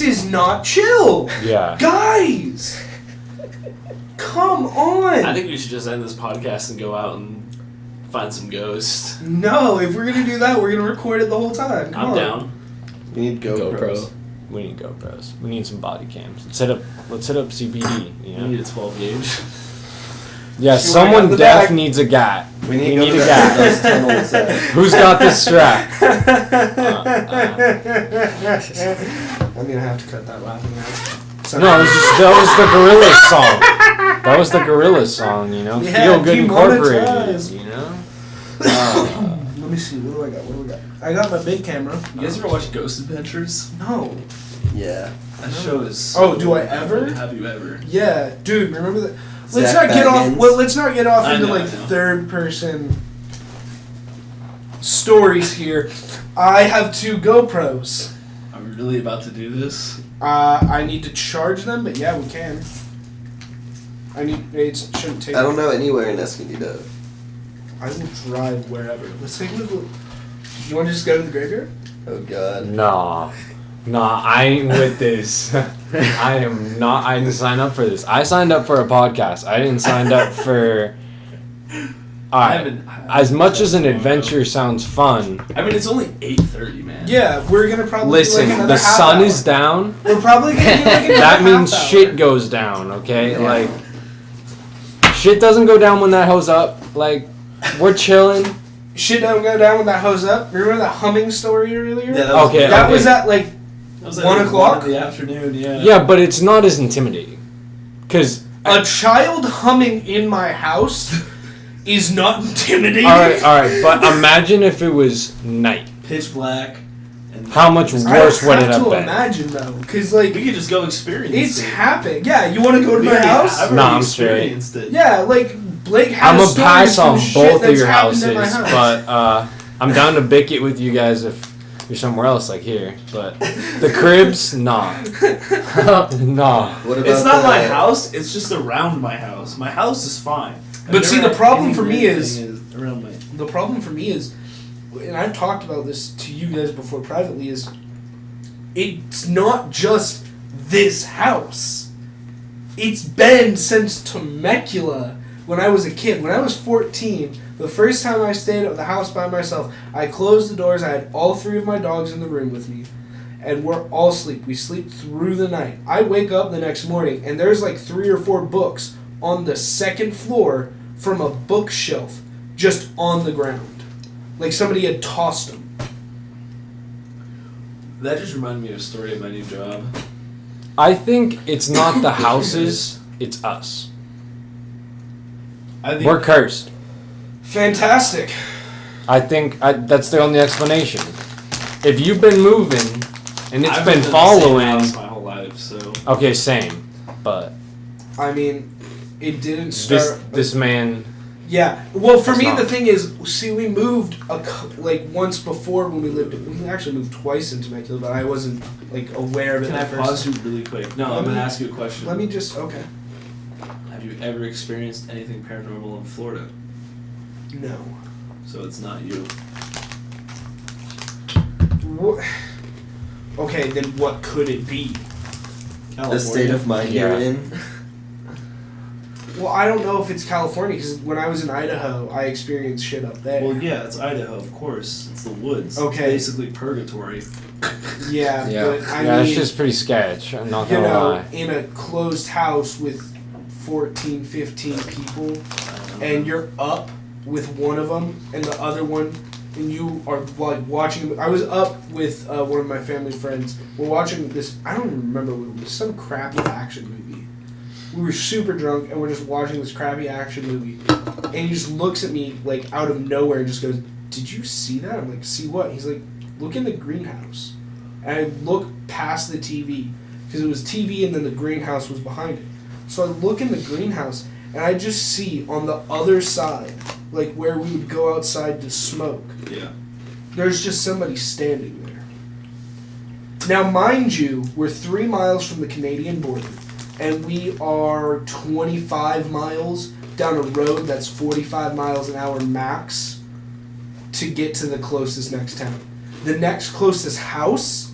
is not chill, Yeah. guys. Come on. I think we should just end this podcast and go out and find some ghosts. No, if we're gonna do that, we're gonna record it the whole time. Come I'm on. down. We need GoPros. GoPro. We need GoPros. We need some body cams. Let's hit up CPD. You We know? need a 12 gauge. Yeah, See what I got someone in the deaf back? needs a gat. We need, We need a those gat. tunnels there. Who's got this strap? I'm gonna have to cut that laughing out. Sorry. No, that was the Gorillaz song. That was the Gorillaz song, you know? Yeah, Feel Good Incorporated, demonetized. you know? Let me see. What do I got? What do we got? I got my big camera. You guys ever watch Ghost Adventures? No. Yeah. That show is. Oh, do I ever? Have you ever? Yeah, dude. Remember that? Let's Zach not get off. Baggins. Well, let's not get off I into know, like I know. third person stories here. I have 2 GoPros. Are we really about to do this? I need to charge them, but yeah, we can. It shouldn't take. I don't know anywhere in Escondido. I will drive wherever. Let's take a look. You want to just go to the graveyard? Oh God. Nah, I ain't with this. I am not. I didn't sign up for this. I signed up for a podcast. I didn't sign up for. Alright. As much as an adventure sounds fun, I mean, it's only 8:30, man. Yeah, we're gonna probably listen, do like another the half sun hour. is down. We're probably gonna do like another That means half hour. shit goes down, okay? Yeah. Like, shit doesn't go down when that hose up. Like, we're chilling. Shit don't go down when that hose up. Remember that humming story earlier? Yeah, that was, Okay, That okay. was at like that was 1 o'clock? 1 in the afternoon, yeah. Yeah, but it's not as intimidating. Because, a child humming in my house is not intimidating. alright, but imagine if it was night. Pitch black. And How much I worse would it have have to been? imagine though, because like We could just go experience it's it. happened. Yeah, you want to go to We my already house? have Nah, already I'm straight. experienced it. Yeah, like Blake has I'm a stories pass from on shit both of that's your happened houses, at my house. but I'm down to bick it with you guys if you're somewhere else, like here. But the cribs, nah. Nah. What about It's not the- my house, it's just around my house. My house is fine. I've But see, never the had problem for me anything is- around my. The problem for me is, and I've talked about this to you guys before privately, is it's not just this house. It's been since Temecula when I was a kid. When I was 14, the first time I stayed at the house by myself, I closed the doors. I had all 3 of my dogs in the room with me, and we're all asleep. We sleep through the night. I wake up the next morning, and there's like 3 or 4 books on the second floor from a bookshelf just on the ground. Like somebody had tossed them. That just reminded me of a story of my new job. I think it's not the houses, it's us. I think We're cursed. Fantastic. I think that's the only explanation. If you've been moving and it's I've been lived in the same following. house my whole life, so Okay, same. But I mean, it didn't start. this man. Yeah. Well, for That's me, not- the thing is, see, we moved like once before when we lived. We actually moved twice in Temecula, but I wasn't like aware of it. can I at first. pause you really quick? No, I'm Let going me- to ask you a question. Let me just okay. Have you ever experienced anything paranormal in Florida? No. So it's not you. Okay, then what could it be? The state of mind you're Yeah. in. Well, I don't know if it's California because when I was in Idaho, I experienced shit up there. Well, yeah, it's Idaho, of course. It's the woods. Okay. It's basically purgatory. Yeah, Yeah, but I yeah, mean, it's just pretty sketch. I'm not you gonna know, lie. in a closed house with 14, 15 people, and you're up with one of them and the other one, and you are like watching. I was up with one of my family friends. We're watching this. I don't even remember what it was. Some crappy action movie. We were super drunk and we're just watching this crappy action movie, and he just looks at me like out of nowhere and just goes, "Did you see that?" I'm like, "See what?" He's like, "Look in the greenhouse." And I look past the TV because it was TV and then the greenhouse was behind it. So I look in the greenhouse and I just see on the other side, like where we would go outside to smoke, Yeah. there's just somebody standing there. Now, mind you, we're 3 miles from the Canadian border, and we are 25 miles down a road that's 45 miles an hour max to get to the closest next town. The next closest house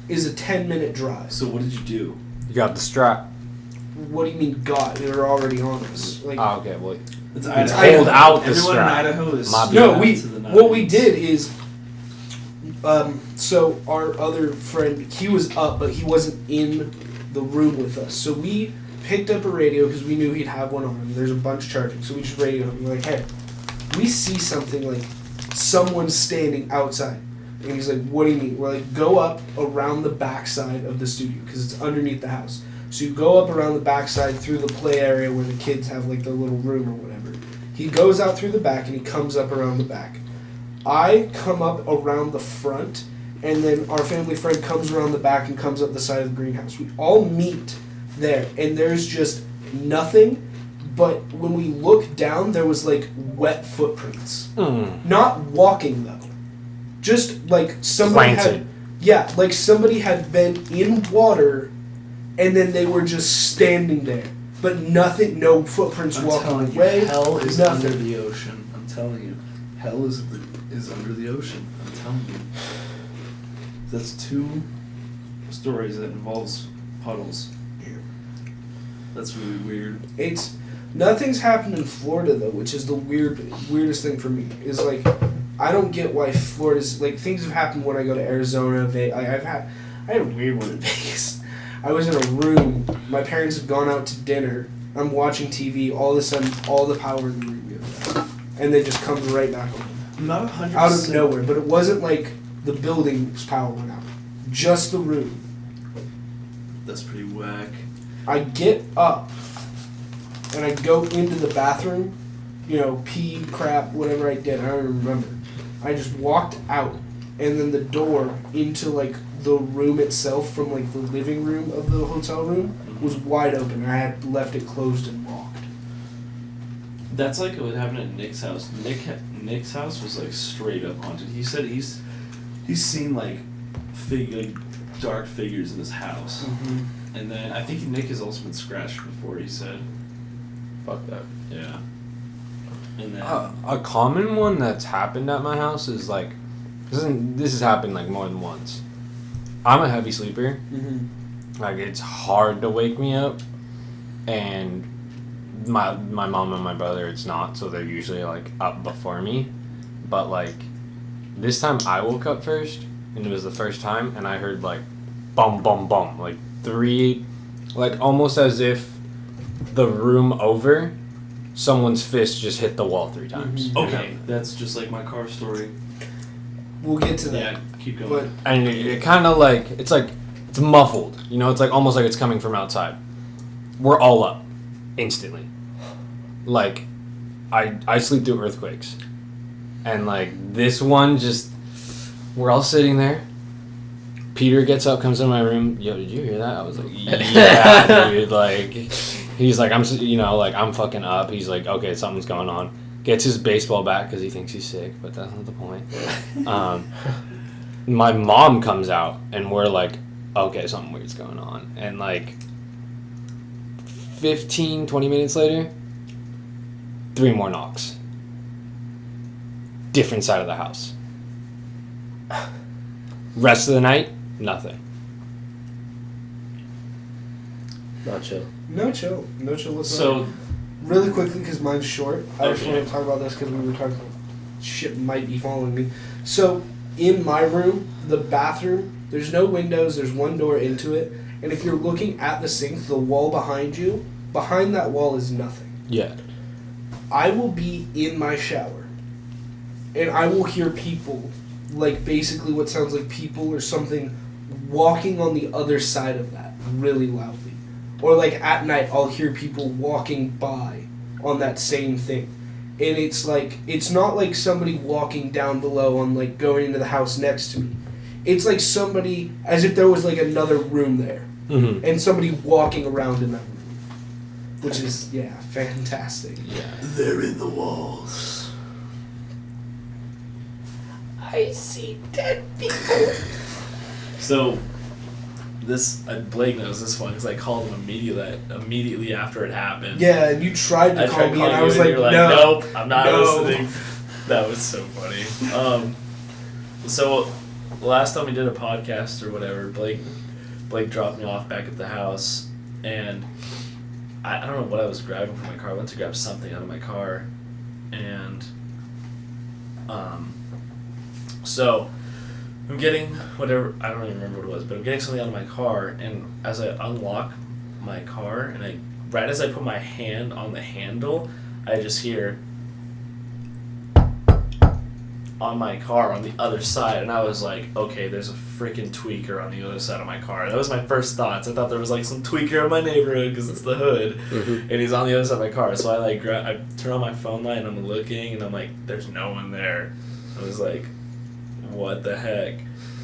is a 10-minute drive. So what did you do? You got the strap. What do you mean, God? They were already on us. Like, Oh, okay, well, It's Idaho. Hold out the Everyone strap. in Idaho is My no, bad. we to the what we nines. did is, so our other friend, he was up, but he wasn't in the room with us. So we picked up a radio because we knew he'd have one on him. There's a bunch charging, so we just radioed him. We're like, "Hey, we see something like someone standing outside." And he's like, "What do you mean?" We're like, "Go up around the backside of the studio because it's underneath the house." So you go up around the backside through the play area where the kids have like their little room or whatever. He goes out through the back and he comes up around the back. I come up around the front, and then our family friend comes around the back and comes up the side of the greenhouse. We all meet there, and there's just nothing. But when we look down, there was like wet footprints. Not walking though, just like somebody Planted. had. Yeah, like somebody had been in water, and then they were just standing there, but nothing, no footprints I'm walking telling you, away. hell is nothing. under the ocean. I'm telling you, hell is under the ocean. I'm telling you. That's 2 stories that involves puddles. Yeah. That's really weird. It's nothing's happened in Florida though, which is the weirdest thing for me. Is like I don't get why Florida's like things have happened when I go to Arizona. I had a weird one in Vegas. I was in a room. My parents had gone out to dinner. I'm watching TV. All of a sudden, all the power in the room goes out, and then just comes right back on. I'm not 100%. Out of nowhere, but it wasn't like the building's power went out. Just the room. That's pretty whack. I get up and I go into the bathroom, pee, crap, whatever I did, I don't even remember. I just walked out, and then the door into like the room itself from like the living room of the hotel room was wide open. I had left it closed and locked. That's like what happened at Nick's house. Nick's house was like straight up haunted. He said he's seen like dark figures in his house. Mm-hmm. And then I think Nick has also been scratched before. He said, Fuck that. yeah. And then A common one that's happened at my house is like, this has happened like more than once. I'm a heavy sleeper. Mm-hmm. Like it's hard to wake me up, and my mom and my brother, it's not, so they're usually like up before me. But like this time I woke up first, and it was the first time, and I heard like bum bum bum, like 3, like almost as if the room over, someone's fist just hit the wall 3 times. Mhm. Okay, that's just like my car story. We'll get to that. Yeah, keep But going. And it kind of like it's muffled, you know, it's like almost like it's coming from outside. We're all up instantly. Like I sleep through earthquakes, and like this one, just we're all sitting there. Peter gets up, comes in my room. Yo, did you hear that? I was like, yeah, dude. Like, he's like, I'm fucking up. He's like, okay, something's going on. Gets his baseball bat because he thinks he's sick, but that's not the point. My mom comes out, and we're like, okay, something weird's going on. And like 15, 20 minutes later, 3 more knocks. Different side of the house. Rest of the night, nothing. Not chill. no chill whatsoever. So, Really quickly, because mine's short, I just Okay. want to talk about this because we were talking about shit might be following me. So, in my room, the bathroom, there's no windows, there's one door into it, and if you're looking at the sink, the wall behind you, behind that wall is nothing. Yeah. I will be in my shower, and I will hear people, like basically what sounds like people or something, walking on the other side of that really loudly. Or like at night, I'll hear people walking by on that same thing. And it's like, it's not like somebody walking down below on like going into the house next to me. It's like somebody, as if there was like another room there. Mm-hmm. And somebody walking around in that room. Which is, yeah, fantastic. Yeah. they're in the walls. I see dead people. So, this Blake knows this one because I called him immediately after it happened. Yeah, and you tried to I call tried me, calling and I you was and like, you're no. nope, I'm not no. listening. That was so funny. So last time we did a podcast or whatever, Blake dropped me off back at the house, and I don't know what I was grabbing from my car. I went to grab something out of my car, and so I'm getting whatever, I don't even remember what it was, but I'm getting something out of my car, and as I unlock my car, and right as I put my hand on the handle, I just hear on my car on the other side, and I was like, okay, there's a freaking tweaker on the other side of my car. That was my first thoughts. I thought there was like some tweaker in my neighborhood because it's the hood, Mm-hmm. and he's on the other side of my car. So I like I turn on my phone light and I'm looking, and I'm like, there's no one there. I was like, what the heck?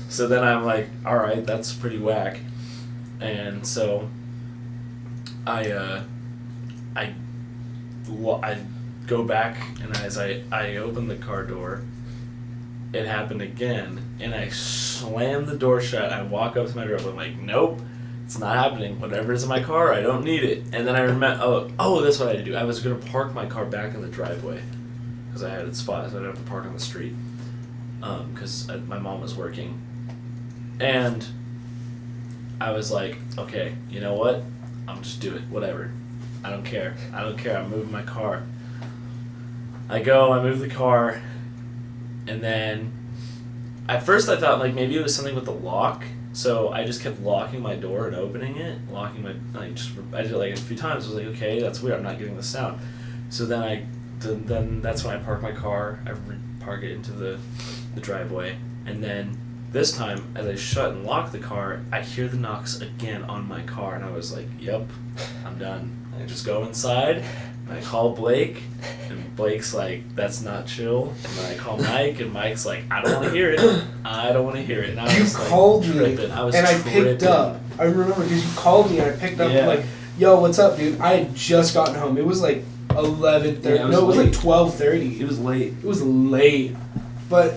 So then I'm like, all right, that's pretty whack. And so I go back, and as I open the car door, it happened again, and I slam the door shut. I walk up to my door, I'm like, nope, it's not happening. Whatever is in my car, I don't need it. And then I remember, oh, that's what I had to do. I was going to park my car back in the driveway because I had it spot, so I didn't have to park on the street because my mom was working. And I was like, okay, you know what? I'll just do it. Whatever. I don't care. I'm moving my car. I move the car, and then at first I thought like maybe it was something with the lock, so I just kept locking my door and opening it, I did it like a few times. I was like, okay, that's weird, I'm not getting the sound. So then then that's when I park my car, I park it into the driveway, and then this time as I shut and lock the car, I hear the knocks again on my car, and I was like, yep, I'm done. I just go inside, and I call Blake, and Blake's like, that's not chill. And then I call Mike, and Mike's like, I don't want to hear it. And I You was called like, me, tripping. I was and I tripping. picked up. I remember because you called me, and I picked up Yeah. like, yo, what's up, dude? I had just gotten home. It was like 11:30. Yeah, it was No, it was like late. 12:30. It was late. It was late. But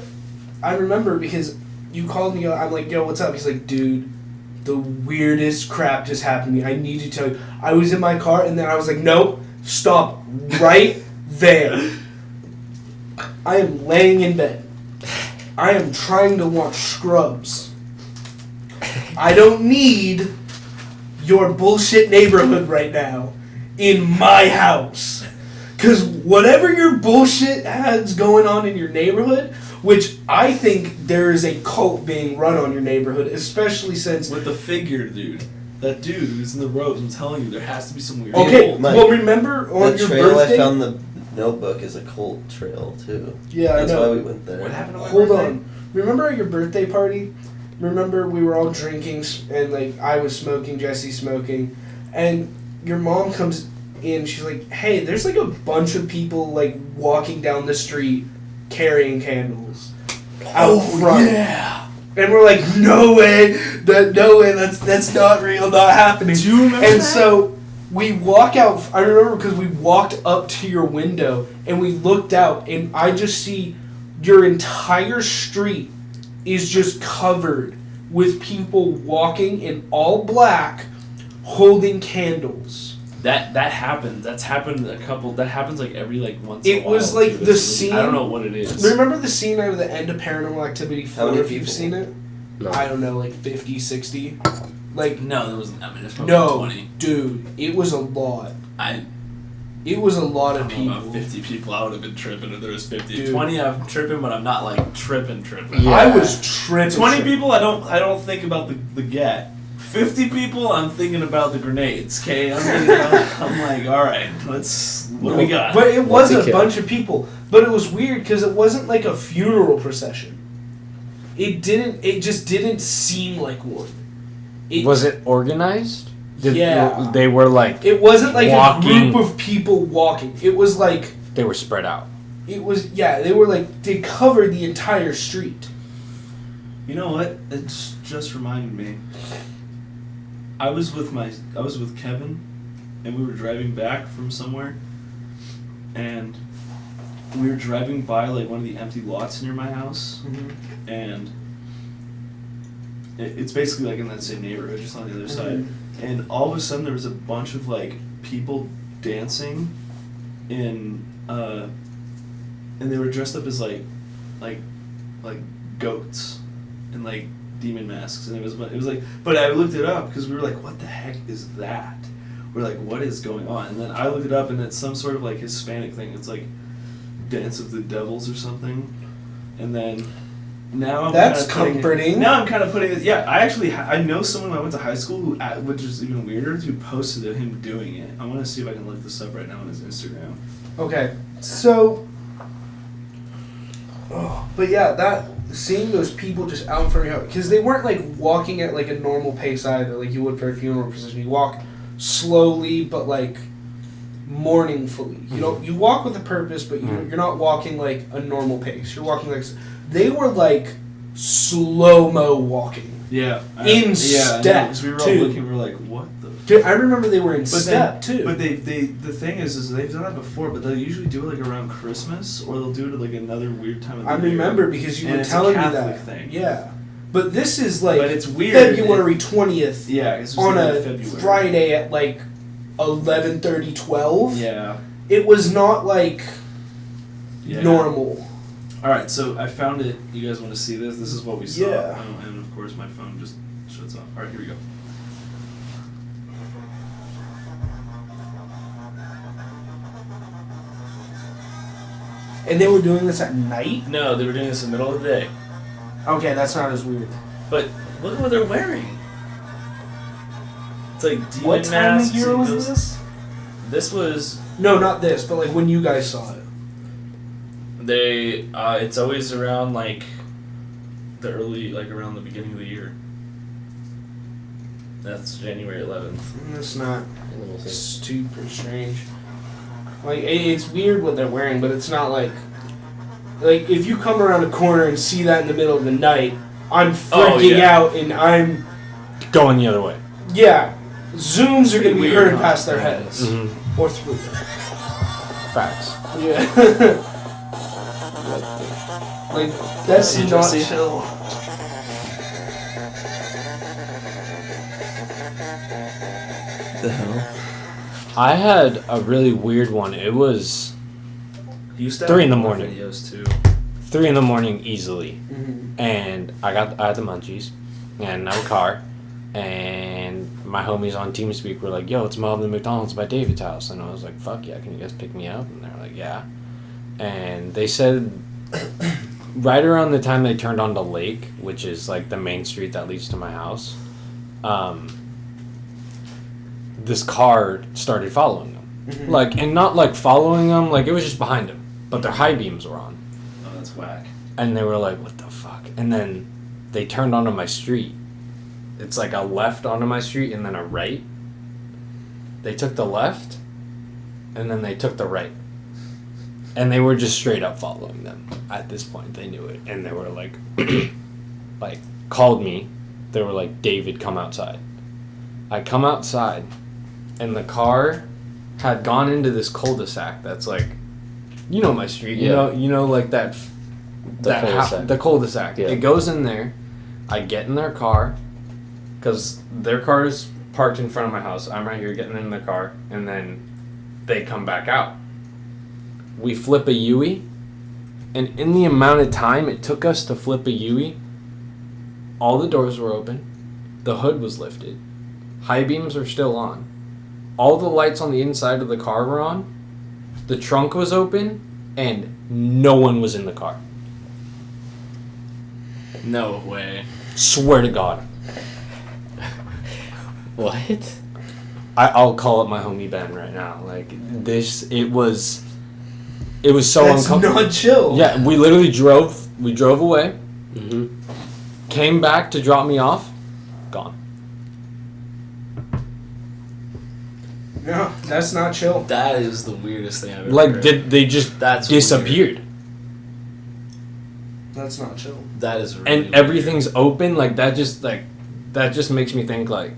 I remember because you called me, I'm like, yo, what's up? He's like, dude, the weirdest crap just happened to me. I need you to tell you. I was in my car, and then I was like, nope, stop right there. I am laying in bed. I am trying to watch Scrubs. I don't need your bullshit neighborhood right now. in my house. Because whatever your bullshit has going on in your neighborhood, which I think there is a cult being run on your neighborhood, especially since... With the figure, dude. That dude who's in the robes, I'm telling you, there has to be some weird... Okay, Mike, well, remember on the your trail birthday... I found in the notebook is a cult trail, too. Yeah, That's I know. why we went there. What happened to my Hold birthday? on. Remember at your birthday party? Remember we were all drinking and like I was smoking, Jesse smoking, and your mom comes in. She's like, "Hey, there's like a bunch of people like walking down the street carrying candles out front." Yeah. And we're like, "No way! That's not real, not happening." Do you remember And that? so we walk out. I remember because we walked up to your window and we looked out, and I just see your entire street is just covered with people walking in all black, holding candles. That happened. That's happened a couple. That happens like every like once. in a It was while, like too. the It's scene. I don't know what it is. Remember the scene out of the end of Paranormal Activity 4, How many if you've people? seen it? No. I don't know, like 50, 60? Like, No, there was. I mean, there's probably no, 20. dude, it was a lot. I It was a lot I of don't know people. about 50 people. I would have been tripping if there was 50. Dude. 20, I'm tripping, but I'm not like tripping. Yeah. I was tripping. 20 people, I don't think about the get. 50 people, I'm thinking about the grenades. Okay, I'm like, all right, what do we got? But it was What's a the kill? bunch of people. But it was weird because it wasn't like a funeral procession. It just didn't seem like one. Was it organized? Yeah. They were like, It wasn't like walking. a group of people walking. It was like, they were spread out. they were like, they covered the entire street. You know what? It's just reminded me. I was with Kevin, and we were driving back from somewhere, and we were driving by like one of the empty lots near my house, and it's basically like in that same neighborhood, just on the other side. And all of a sudden, there was a bunch of like people dancing, and they were dressed up as like goats, and like demon masks, and it was like. But I looked it up because we were like, "What the heck is that?" We're like, "What is going on?" And then I looked it up, and it's some sort of like Hispanic thing. It's like Dance of the Devils or something, and then. Now That's comforting. Now I'm kind of putting it. Yeah, I know someone who I went to high school who, which is even weirder, who posted him doing it. I want to see if I can look this up right now on his Instagram. Okay, so, but yeah, seeing those people just out in front of your house, because they weren't like walking at like a normal pace either, like you would for a funeral procession. You walk slowly, but like mourningfully. You don't. You walk with a purpose, but you're not walking like a normal pace. You're walking like they were like slow-mo walking. Yeah. Step, because we were all too. looking. We were like, what the. Dude, I remember they were in step too. But the thing is they've done that before, but they usually do it like around Christmas, or they'll do it at like another weird time of the I year. remember because you And were it's a telling me Catholic that. thing. Yeah, but this is like But it's weird. February 20th Yeah, it's on a February. Friday at like 11:30, 12. Yeah. It was not like Yeah. normal. All right, so I found it. You guys want to see this? This is what we saw. Yeah. Oh, and of course, my phone just shuts off. All right, here we go. And they were doing this at night? No, they were doing this in the middle of the day. Okay, that's not as weird. But look at what they're wearing. It's like demon What time masks of year and was those- this? This was No, not this, but like when you guys saw it. they. It's always around like the early, like around the beginning of the year. That's January 11th. It's not super strange. Like it's weird what they're wearing, but it's not like if you come around a corner and see that in the middle of the night, I'm freaking out and I'm Going the other way. zooms are gonna be Weird, heard huh? past their heads Mm-hmm. or through them. Facts. Yeah. like that's See, not Jesse? chill. The hell? I had a really weird one. It was You used to 3 in the have more morning. videos too. 3 in the morning easily. Mm-hmm. And I had the munchies and no car, and my homies on TeamSpeak were like, yo, it's Melvin McDonald's by David's house. And I was like, fuck yeah, can you guys pick me up? And they're like, yeah. And they said right around the time they turned onto Lake, which is like the main street that leads to my house, this car started following them. Mhm. Like, and not like following them, like it was just behind them. But their high beams were on. Oh, that's whack. And they were like, what the fuck? And then they turned onto my street. It's like a left onto my street and then a right. They took the left and then they took the right. And they were just straight up following them. At this point, they knew it. And they were like, like, called me. They were like, David, come outside. I come outside and the car had gone into this cul-de-sac that's like, you know my street, Yeah. you know like that cul-de-sac. the cul-de-sac. Yeah. It goes in there. I get in their car because their car is parked in front of my house. I'm right here getting in the car, and then they come back out. We flip a Yui, and in the amount of time it took us to flip a Yui, all the doors were open, the hood was lifted, high beams are still on, all the lights on the inside of the car were on, the trunk was open, and no one was in the car. No way. Swear to God. What? I'll call up my homie Ben right now. Like this, it was so That's uncomfortable. not chill. Yeah, we literally drove away, Mm-hmm. came back to drop me off, gone. No, that's not chill. That is the weirdest thing I've ever Like heard. they just That's disappeared. That's not chill. That is really And weird. everything's open. Like that just makes me think like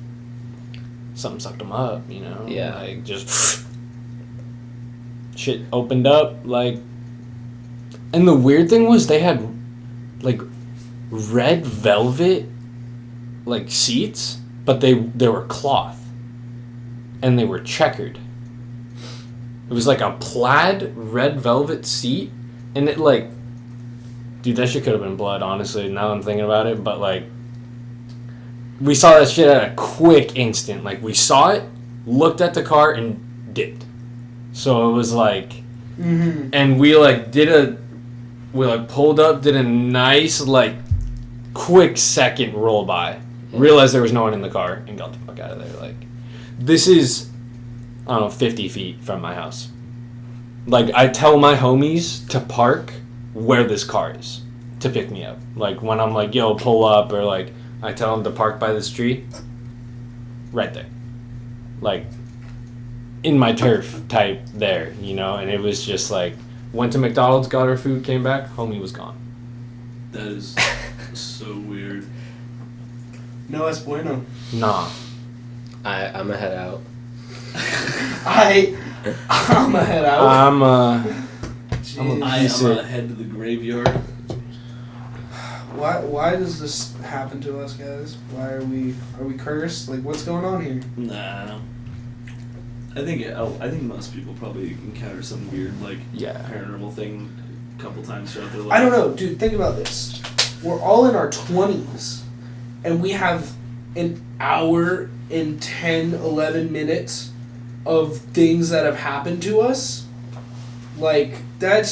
something sucked them up, you know? Yeah. Like just shit opened up, like. And the weird thing was they had like red velvet like seats, but they were cloth and they were checkered. It was like a plaid red velvet seat, and it like, dude, that shit could have been blood, honestly, now that I'm thinking about it, but like we saw that shit at a quick instant. Like we saw it, looked at the car and dipped. So it was like, Mm-hmm. and we pulled up, did a nice like quick second roll by, realized there was no one in the car, and got the fuck out of there. Like this is, I don't know, 50 feet from my house. Like I tell my homies to park where this car is to pick me up. Like when I'm like, yo, pull up, or like I tell them to park by this tree, right there. Like in my turf type there, you know. And it was just like, went to McDonald's, got our food, came back, homie was gone. That is so weird. No es bueno. Nah. I'm a head out. I'm a head out. I'm Jeez. I am head to the graveyard. Why does this happen to us, guys? Why are we cursed? Like, what's going on here? Nah. I think most people probably encounter some weird like Yeah. paranormal thing a couple times throughout their life. I don't know, dude. Think about this. We're all in our 20s, and we have an hour and 10, 11 minutes of things that have happened to us. Like, that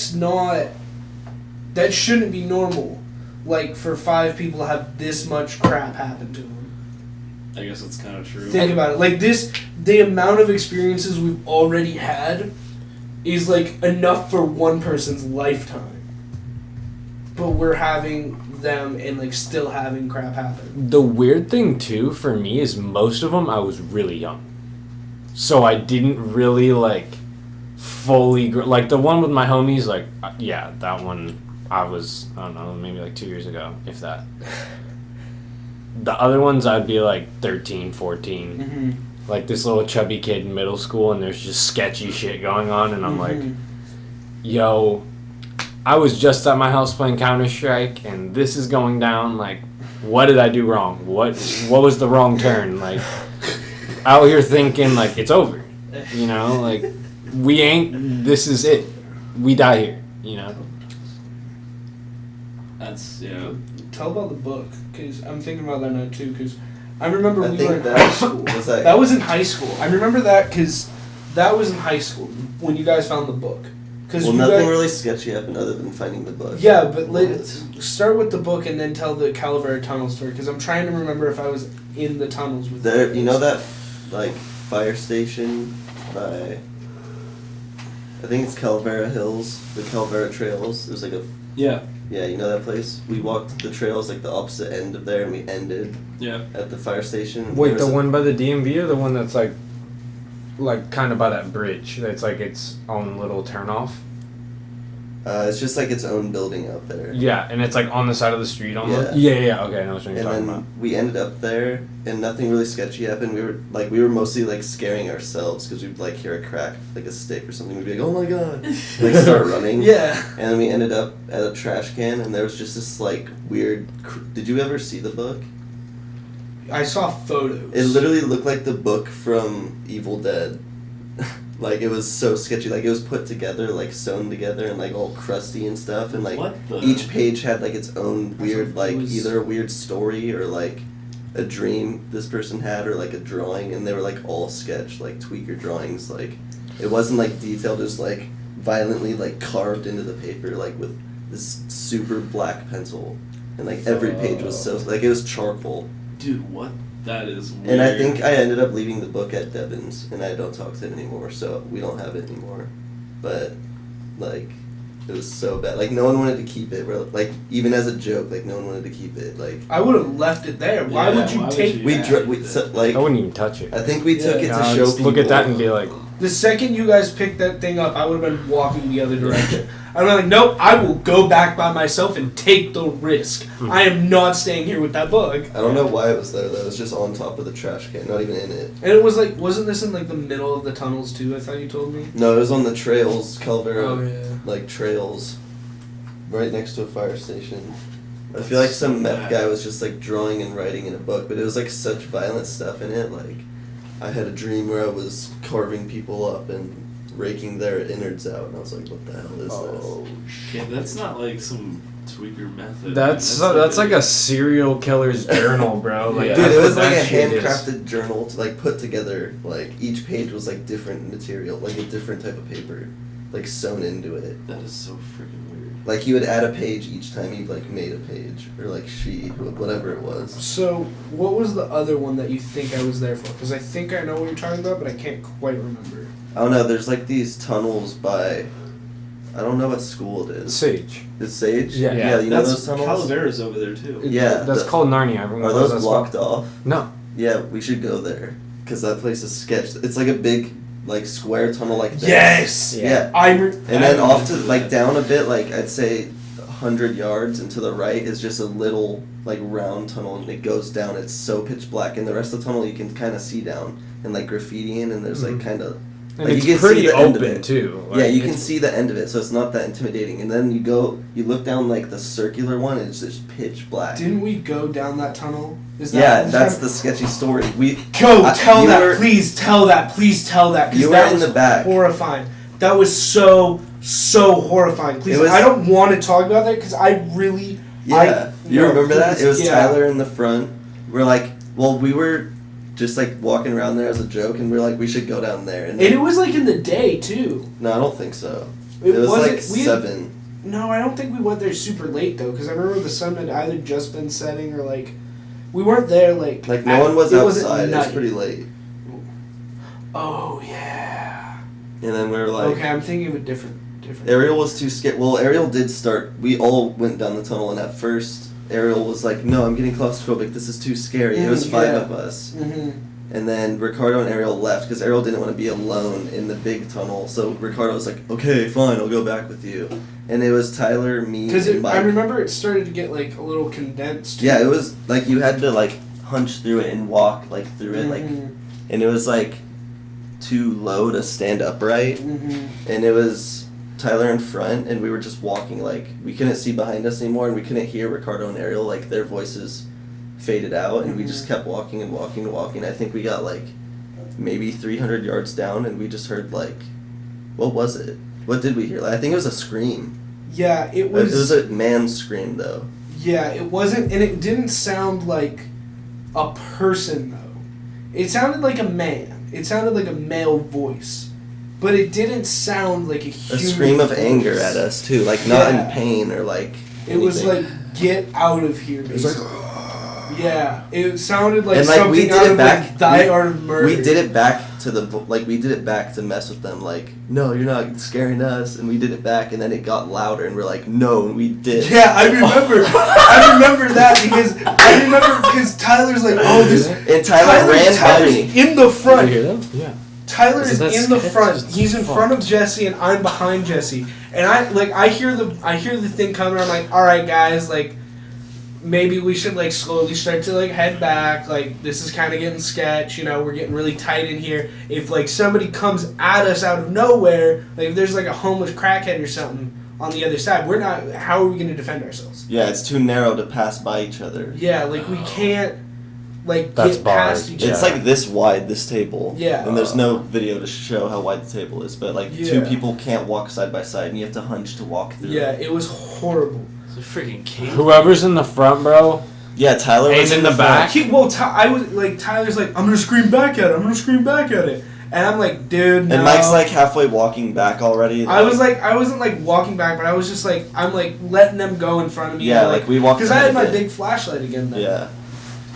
shouldn't be normal. Like, for 5 people to have this much crap happen to them. I guess that's kind of true. Think about it. Like, the amount of experiences we've already had is, like, enough for one person's lifetime. But we're having them and, like, still having crap happen. The weird thing too for me is most of them I was really young, so I didn't really like fully like the one with my homies. Like yeah, that one I don't know, maybe like 2 years ago, if that. The other ones I'd be like 13, 14, Mm-hmm. like this little chubby kid in middle school, and there's just sketchy shit going on, and I'm like, yo, I was just at my house playing Counter-Strike, and this is going down. Like, what did I do wrong? What was the wrong turn? Like, out here thinking, like, it's over. You know? Like, this is it. We die here. You know? That's, yeah. Tell about the book, because I'm thinking about that now too, because I remember I we think were in that high school. was like- That was in high school. I remember that because that was in high school when you guys found the book. Cause Well, you nothing guys, really sketchy happened other than finding the book. Yeah, but start with the book and then tell the Calavera tunnel story because I'm trying to remember if I was in the tunnels with There, you. you know that like fire station by, I think it's Calavera Hills, the Calavera Trails. There's like a, Yeah. yeah, you know that place? We walked the trails like the opposite end of there, and we ended Yeah. at the fire station. Wait, There the was a- one by the DMV or the one that's like kind of by that bridge? That's like its own little turnoff. It's just like its own building out there. Yeah, and it's like on the side of the street almost. Yeah. Yeah. Okay, I know what you're And talking then about. we ended up there, and nothing really sketchy happened. We were mostly like scaring ourselves because we'd like hear a crack, like a stick or something. We'd be like, "Oh my god!" Like start running. Yeah. And then we ended up at a trash can, and there was just this like weird. Did you ever see the book? I saw photos. It literally looked like the book from Evil Dead. Like it was so sketchy. Like it was put together, like sewn together, and like all crusty and stuff. And like What the? each page had like its own weird, like It was- either a weird story or like a dream this person had, or like a drawing. And they were like all sketched, like tweaker drawings. Like it wasn't like detailed, just like violently like carved into the paper, like with this super black pencil. And like every page was so like it was charcoal. Dude, what? That is weird. And I think I ended up leaving the book at Devon's, and I don't talk to him anymore, so we don't have it anymore. But, like, it was so bad. Like, no one wanted to keep it. Like, even as a joke, like, no one wanted to keep it. Like, I would have left it there. Why Yeah, would you why would take? you? like, I wouldn't even touch it. I think we took it Yeah. to Nah, show just people. look at that and be like, The second you guys picked that thing up, I would have been walking the other direction. I'd be like, nope, I will go back by myself and take the risk. I am not staying here with that book. I don't know why it was there, though. It was just on top of the trash can, not even in it. And it was like, wasn't this in like the middle of the tunnels too? I thought you told me. No, it was on the trails, Calvera, Oh yeah. like, trails, right next to a fire station. I feel like some meth guy was just, like, drawing and writing in a book, but it was, like, such violent stuff in it, like, I had a dream where I was carving people up and raking their innards out, and I was like, what the hell is oh, Yeah, that's not like some tweaker method. that's like a serial killer's journal, bro. Like, Yeah. this? Dude, that's it what was like that a shit is. handcrafted journal to, like, put together, like, each page was, like, different material, like, a different type of paper, like, sewn into it. That is so freaking weird. Like, he would add a page each time he, like, made a page, or, like, whatever it was. So, what was the other one that you think I was there for? Because I think I know what you're talking about, but I can't quite remember. I don't know, there's, like, these tunnels by, I don't know what school it is. Sage. It's Sage? Yeah. Yeah, you know That's those tunnels? Calavera's over there too. Yeah, That's the- called Narnia. Everyone Are knows those that blocked spot. off? No. Yeah, we should go there, because that place is sketched. It's like a big, like, square tunnel like this. Yes! Yeah. And And then off to, like, down a bit, like, I'd say 100 yards, and to the right is just a little, like, round tunnel, and it goes down. It's so pitch black, and the rest of the tunnel you can kind of see down, and, like, graffiti in, and there's, like, kind of... And like, it's you can see pretty the end of open it. too. Yeah, Like, you can it's- see the end of it, so it's not that intimidating. And then you look down, like, the circular one, and it's just pitch black. Didn't we go down that tunnel? Is Yeah, that that's the sketchy story. Go you tell that, were- please tell that, please tell that, because You were that in was the back. horrifying. That was so horrifying. Please, It was- I don't want to talk about that because I really. Yeah, you no, remember that? please, It was yeah. Tyler in the front. We're like, well, we were just like walking around there as a joke, and we're like, we should go down there. And it was like in the day too. No, I don't think so. It It was wasn't- like we had- 7. No, I don't think we went there super late though, because I remember the sun had either just been setting or like we weren't there like. Like no one was it wasn't outside. It was night. pretty late. Oh yeah. And then we were like, Okay, I'm thinking of a different. Ariel was too scared. Well, Ariel did start. We all went down the tunnel, and at first, Ariel was like, "No, I'm getting claustrophobic. This is too scary." It was 5 yeah. of us. Mm-hmm. And then Ricardo and Ariel left because Ariel didn't want to be alone in the big tunnel. So Ricardo was like, "Okay, fine, I'll go back with you." And it was Tyler, me, Because and Mike. I remember it started to get like a little condensed. Yeah, it was like you had to like hunch through it and walk like through it, like, Mhm. and it was like too low to stand upright, Mhm. and it was Tyler in front, and we were just walking like we couldn't see behind us anymore, and we couldn't hear Ricardo and Ariel, like their voices faded out, and we just kept walking and walking and walking. I think we got like maybe 300 yards down, and we just heard like, what was it? What did we hear? Like, I think it was a scream. Yeah, it It was. was a man's scream though. Yeah, it wasn't, and it didn't sound like a person though. It sounded like a man. It sounded like a male voice, but it didn't sound like a human scream of voice. anger at us too, like not Yeah. in pain or like. It was anything. like, get out of here. It was like. Basically. Yeah, it sounded like And, like, something we did out it of back- like Die Art of Murder. We did it back to we did it back to mess with them, like, no, you're not scaring us, and we did it back, and then it got louder, and we're like, no, and we did. Yeah, I remember. I remember that because Tyler's like, oh, this. And Tyler ran by Tyler's me. in the front. Did you hear them? Yeah. Tyler Isn't is that in the sketch? front. Just He's in fuck. front of Jesse, and I'm behind Jesse. And I hear the thing coming. I'm like, all right, guys, like, maybe we should like slowly start to like head back. Like, this is kind of getting sketch. You know, we're getting really tight in here. If like somebody comes at us out of nowhere, like if there's like a homeless crackhead or something on the other side, we're not. How are we going to defend ourselves? Yeah, it's too narrow to pass by each other. Yeah, like we can't like That's get past bars. each It's other. like this wide, this table. Yeah. And there's no video to show how wide the table is, but like two Yeah. people can't walk side by side, and you have to hunch to walk through. Yeah, it was horrible. It's a freaking cave. Whoever's in the front, bro. Yeah, Tyler was And in in the back? I was like, Tyler's like, I'm gonna scream back at it. I'm gonna scream back at it. And I'm like, dude, no. And Mike's like halfway walking back already. I wasn't like walking back, but I was just like, I'm like letting them go in front of me. Yeah, like we walked. because I had my ahead. big flashlight again. Then. Yeah.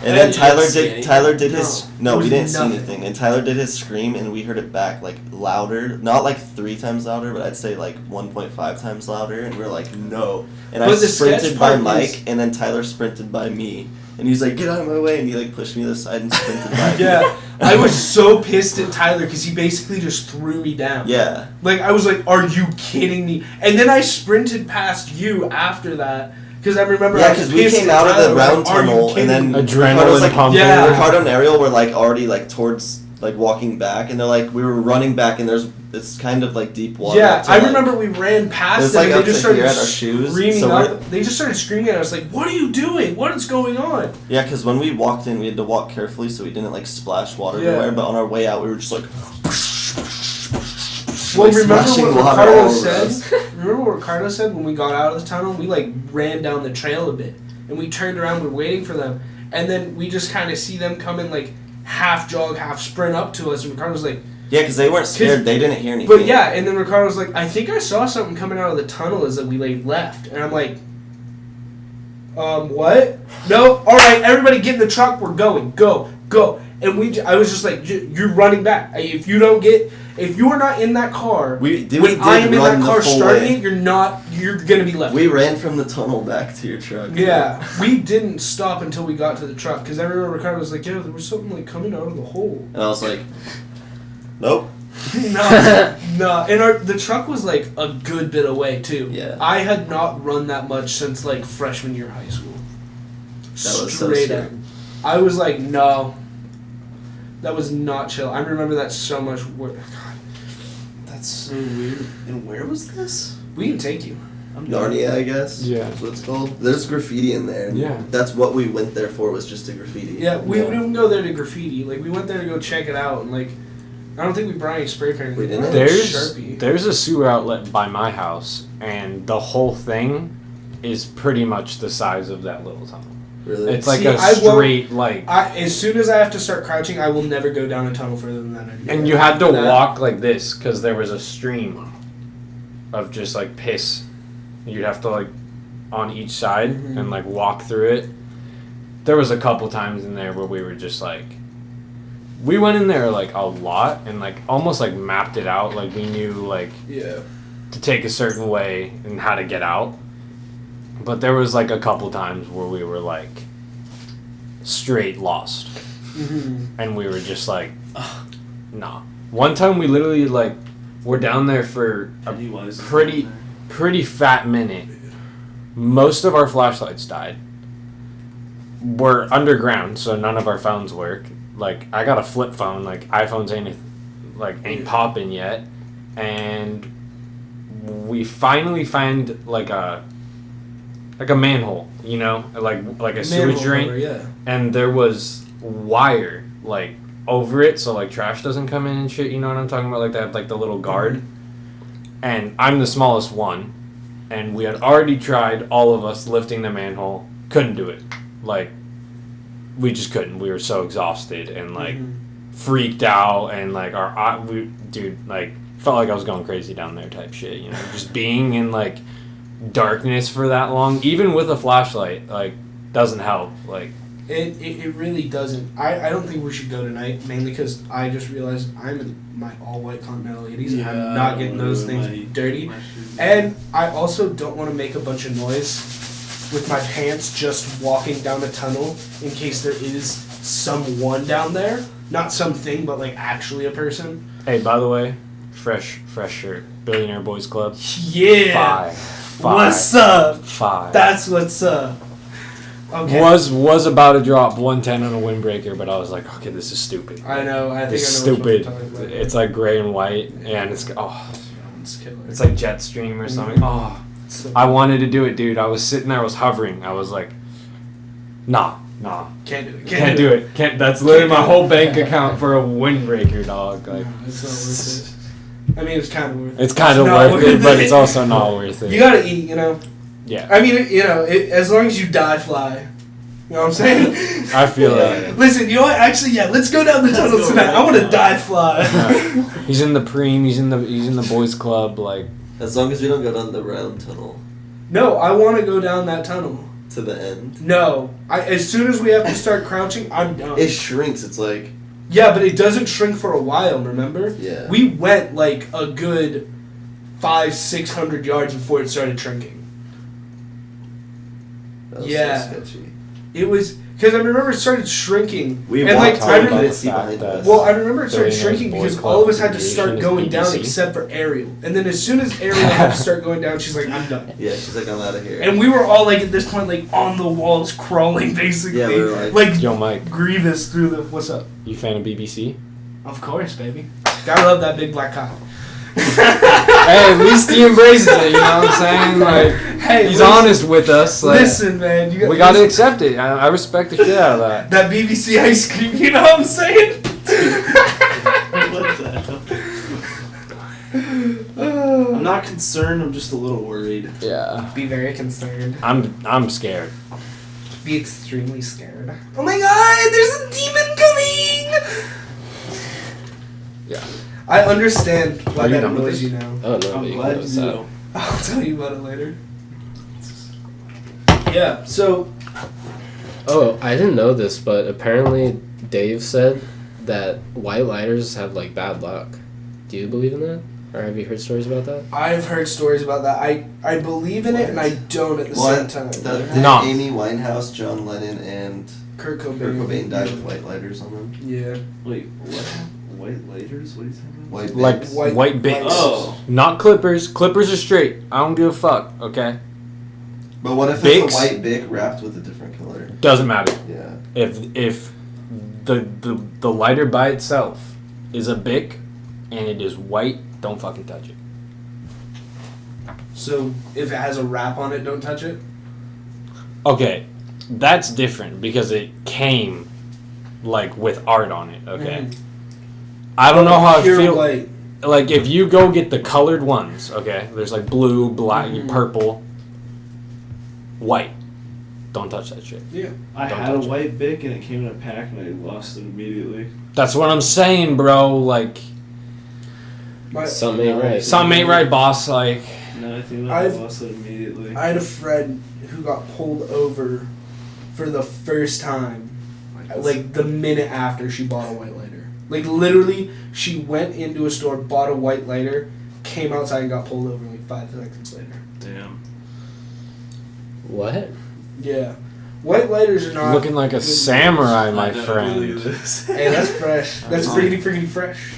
And And then you didn't see Tyler anything? did his No, no, there we didn't was see nothing. anything. And Tyler did his scream, and we heard it back like louder, not like 3 times louder, but I'd say like 1.5 times louder. And we're like, no. And I But the sketch sprinted by part Mike, is- and then Tyler sprinted by me, and he's like, get out of my way, and he like pushed me to the side and sprinted by me. Yeah, I was so pissed at Tyler because he basically just threw me down. Yeah. Like I was like, are you kidding me? And then I sprinted past you after that. Because I remember Yeah, I was because we pissed came at out of Tyler. the I was round like, "Are you tunnel, and kidding then me?" Adrenaline Ricardo's like, pumping. Yeah. Ricardo and Ariel were like already like towards like walking back, and they're like we were running back, and it's kind of like deep water. Yeah, up to, I like- remember we ran past It's them like and up they just to here started at our shoes, screaming so up. They just started screaming at us like, "What are you doing? What is going on?" Yeah, because when we walked in, we had to walk carefully so we didn't like splash water Yeah. everywhere. But on our way out, we were just like. Well, like, remember splashing what water Ricardo all over said? us. Remember what Ricardo said when we got out of the tunnel? We like ran down the trail a bit, and we turned around. We're waiting for them, and then we just kind of see them coming like half jog, half sprint up to us, and Ricardo's like, Yeah, because they weren't scared. They didn't hear anything. but yeah, and then Ricardo's like, I think I saw something coming out of the tunnel as that we like left, and I'm like, what? No, all right, everybody get in the truck. We're going, go. And I was just like, you're running back. If you are not in that car, we did when I am in run that car the full starting way. it, you're gonna be left. We ran from the tunnel back to your truck. Yeah, we didn't stop until we got to the truck because I remember Ricardo was like, "Yeah, there was something like coming out of the hole." And I was like, nope. No, and the truck was like a good bit away too. Yeah. I had not run that much since like freshman year of high school. That was so Straight up, scary. I was like, no, that was not chill. I remember that so much. God, That's so weird. And where was this? we can take you. Narnia, I guess. Yeah. That's what it's called. There's graffiti in there. and Yeah. That's what we went there for, was just a graffiti. Yeah, we didn't go there to graffiti. Like we went there to go check it out, and like, I don't think we brought any spray paint. We didn't? brought Sharpie. There's a sewer outlet by my house, and the whole thing is pretty much the size of that little tunnel. Really? It's like See, a I won't- straight like, As soon as I have to start crouching, I will never go down a tunnel further than that. and you had to After that- walk like this because there was a stream of just like piss. You'd have to like on each side Mhm. and like walk through it. There was a couple times in there where we were just like, we went in there like a lot and like almost like mapped it out. Like we knew like Yeah. to take a certain way and how to get out. But there was like a couple times where we were like straight lost. Mm-hmm. And we were just like, nah. One time we literally like were down there for a pretty fat minute. Most of our flashlights died. We're underground, so none of our phones work. Like I got a flip phone, like iPhones ain't popping yet, and we finally find like a manhole, you know, like a sewage drain, Yeah. and there was wire like over it, so like trash doesn't come in and shit. You know what I'm talking about? Like that, like the little guard. And I'm the smallest one, and we had already tried all of us lifting the manhole, couldn't do it. Like we just couldn't. We were so exhausted and like Mm-hmm. freaked out, and like like felt like I was going crazy down there type shit. You know, just being in like darkness for that long, even with a flashlight, like doesn't help. Like It really doesn't. I don't think we should go tonight, mainly because I just realized I'm in my all-white Continental 80s and I'm not getting those things dirty. And I also don't want to make a bunch of noise with my pants just walking down a tunnel in case there is someone down there. Not something, but like actually a person. hey, by the way, fresh shirt, Billionaire Boys Club. Yeah! Five. What's up? 5. That's what's up. Okay. Was about to drop 110 on a windbreaker, but I was like, okay, this is stupid. I know. I think It's I know stupid. What you're talking about. It's like gray and white, and it's It's killer. it's like Jetstream or something. Oh, So- I wanted to do it, dude. I was sitting there, I was hovering. I was like, nah, Can't do it. can't do it. Can't. That's literally my whole bank account for a windbreaker, dog. Like, No, it's not worth it. I mean, it's kind of worth it. it's kind of not worth it, but it's also not worth it. You gotta eat, you know. Yeah, I mean, as long as you die fly. You know what I'm saying? I feel that. Listen, you know what? Actually, yeah, let's go down the tunnel go tonight. right I want to now. die fly. He's in the preem. He's in the boys club. Like, As long as we don't go down the round tunnel No, I want to go down that tunnel. to the end. No, as soon as we have to start crouching, I'm done. It shrinks. It's like, Yeah, but it doesn't shrink for a while. Remember? yeah. We went like a good 500-600 yards before it started shrinking. That was Yeah. so sketchy. It was because I remember it started shrinking. We and walked like I on remember, it. See behind us. well, I remember it started Billionaires shrinking Boys because Club all of us had to start affiliation going is down BBC. except for Ariel. And then as soon as Ariel had to start going down, she's like, I'm done. Yeah, she's like, I'm out of here. And we were all like at this point like on the walls crawling basically. Yeah, we were like- yo, Mike, Grievous through the what's up? you fan of BBC? Of course, baby. Gotta love that big black cock. Hey, at least he embraces it. You know what I'm saying? Like, Hey, he's listen- honest with us. Like, Listen, man, you got we gotta accept it. I respect the shit out of that. that BBC ice cream. You know what I'm saying? What the hell? I'm not concerned. I'm just a little worried. Yeah, Be very concerned. I'm scared. Be extremely scared. Oh my God! There's a demon coming. Yeah. I understand why Are you that done with annoys this? you now. Oh no, I'm you glad can you close that. know. I'll tell you about it later. Yeah, so Oh, I didn't know this, but apparently Dave said that white lighters have like bad luck. Do you believe in that? Or have you heard stories about that? I've heard stories about that. I believe in it and I don't at the same time. No. Amy Winehouse, John Lennon, and Kurt Cobain. Kurt Cobain died with white lighters on them. Yeah. Wait, what? White lighters? What are you talking about? White Like bigs. white bits. Oh. Not clippers. Clippers are straight. I don't give a fuck. Okay. But what if Bics? it's a white bic wrapped with a different color? Doesn't matter. Yeah. If the lighter by itself is a Bic and it is white, don't fucking touch it. So if it has a wrap on it, don't touch it? Okay, that's different because it came like with art on it. Okay. Mhm. I don't know how I Pure feel. white. Like if you go get the colored ones, okay, there's like blue, black, Mhm. purple, white. Don't touch that shit. Yeah. I Don't had a touch it. white Bic and it came in a pack and I lost it immediately. That's what I'm saying, bro. Like My, Something ain't right. something ain't right, boss. Like Now I think I I've- lost it immediately. I had a friend who got pulled over for the first time, like the minute after she bought a white lighter. Like literally, she went into a store, bought a white lighter, came outside and got pulled over like 5 seconds later. Damn. What? Yeah. White lighters are not looking like a good samurai, my I know, friend. look at this. Hey, that's fresh. That's Uh-huh. friggity fresh.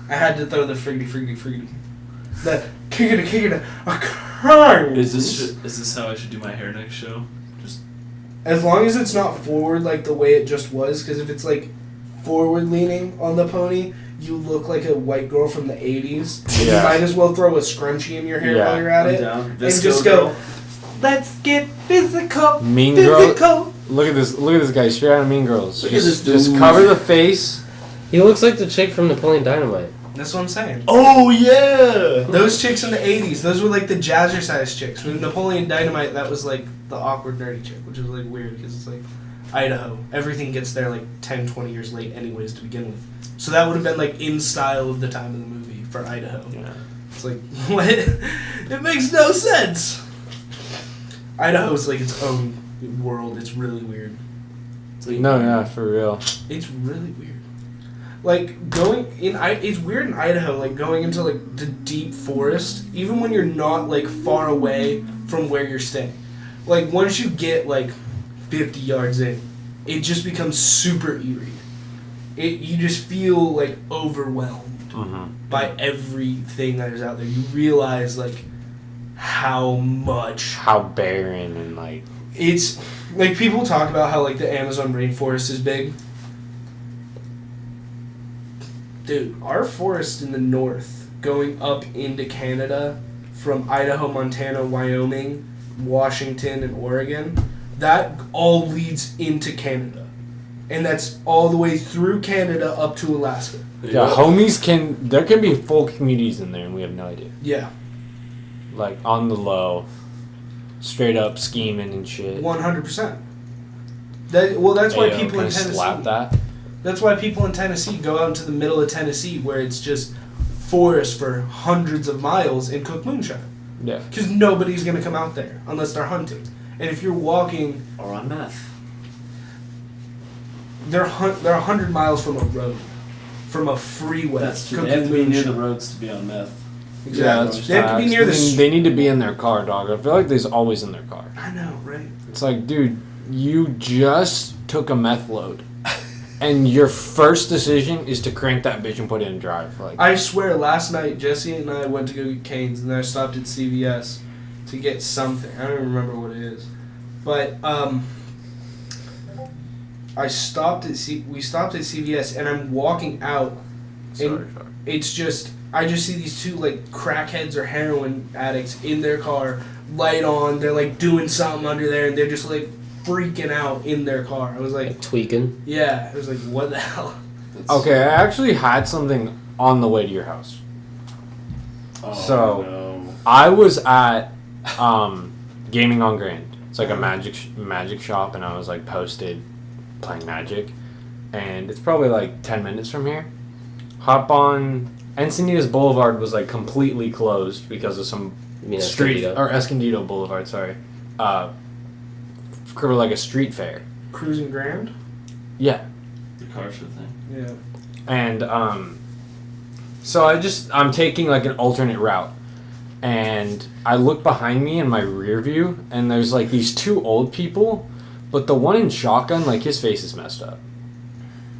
I had to throw the friggity. The kickity. Is this how I should do my hair next show? Just As long as it's not forward like the way it just was, because if it's like forward leaning on the pony, you look like a white girl from the 80s. Yeah. You might as well throw a scrunchie in your hair Yeah. while you're at I'm it. down. And Visco just go, let's get physical. Mean Girl. Physical. Look at this. Look at this guy. Straight out of Mean Girls. Look at Just, this just dude. cover the face. He looks like the chick from Napoleon Dynamite. That's what I'm saying. Oh yeah. Those chicks in the 80s, those were like the jazzercise chicks. With Napoleon Dynamite, that was like the awkward nerdy chick, which was like weird because it's like, Idaho. Everything gets there like 10, 20 years late anyways to begin with. So that would have been like in style of the time of the movie for Idaho. Yeah. It's like, what? It makes no sense. Idaho's like its own world. It's really weird. It's like, No, yeah, for real. it's really weird. Like it's weird in Idaho. Like going into like the deep forest, even when you're not like far away from where you're staying. Like once you get like 50 yards in, it just becomes super eerie. You just feel like overwhelmed by everything that is out there. You realize like how barren and like it's like people talk about how like the Amazon rainforest is big. Dude, our forest in the north going up into Canada from Idaho, Montana, Wyoming, Washington, and Oregon, that all leads into Canada. And that's all the way through Canada up to Alaska. yeah, there can be full communities in there and we have no idea. Yeah, Like on the low, straight up scheming and shit. 100%. That's why Ayo, people can I in Tennessee. slap that? That's why people in Tennessee go out into the middle of Tennessee where it's just forest for hundreds of miles and cook moonshine. Yeah. Because nobody's going to come out there unless they're hunting. And if you're walking, Or on meth. they're 100 miles from a road, from a freeway. That's true. They cooking have to be near the moonshine. roads to be on meth. Exactly. Yeah, that's They have to be facts. near the. They need to be in their car, dog. I feel like they're always in their car. I know, right? It's like, dude, you just took a meth load, and your first decision is to crank that bitch and put it in drive. Like, I swear, last night Jesse and I went to go get Cane's, and then I stopped at CVS to get something. I don't even remember what it is, but we stopped at CVS, and I'm walking out, sorry. it's just I just see these two like crackheads or heroin addicts in their car, light on. They're like doing something under there, and they're just like freaking out in their car. I was like, Tweaking. yeah. I was like, what the hell? Okay, I actually had something on the way to your house. Oh, So- no. I was at Gaming on Grand. It's like a magic shop, and I was like posted playing Magic, and it's probably like 10 minutes from here. Hop on. Encinitas Boulevard was like completely closed because of some You mean street Escondido? or Escondido Boulevard. Sorry, for like a street fair. Cruising Grand? Yeah, The car show thing. Yeah. and so I'm taking like an alternate route, and I look behind me in my rear view, and there's like these two old people, but the one in shotgun, like his face is messed up.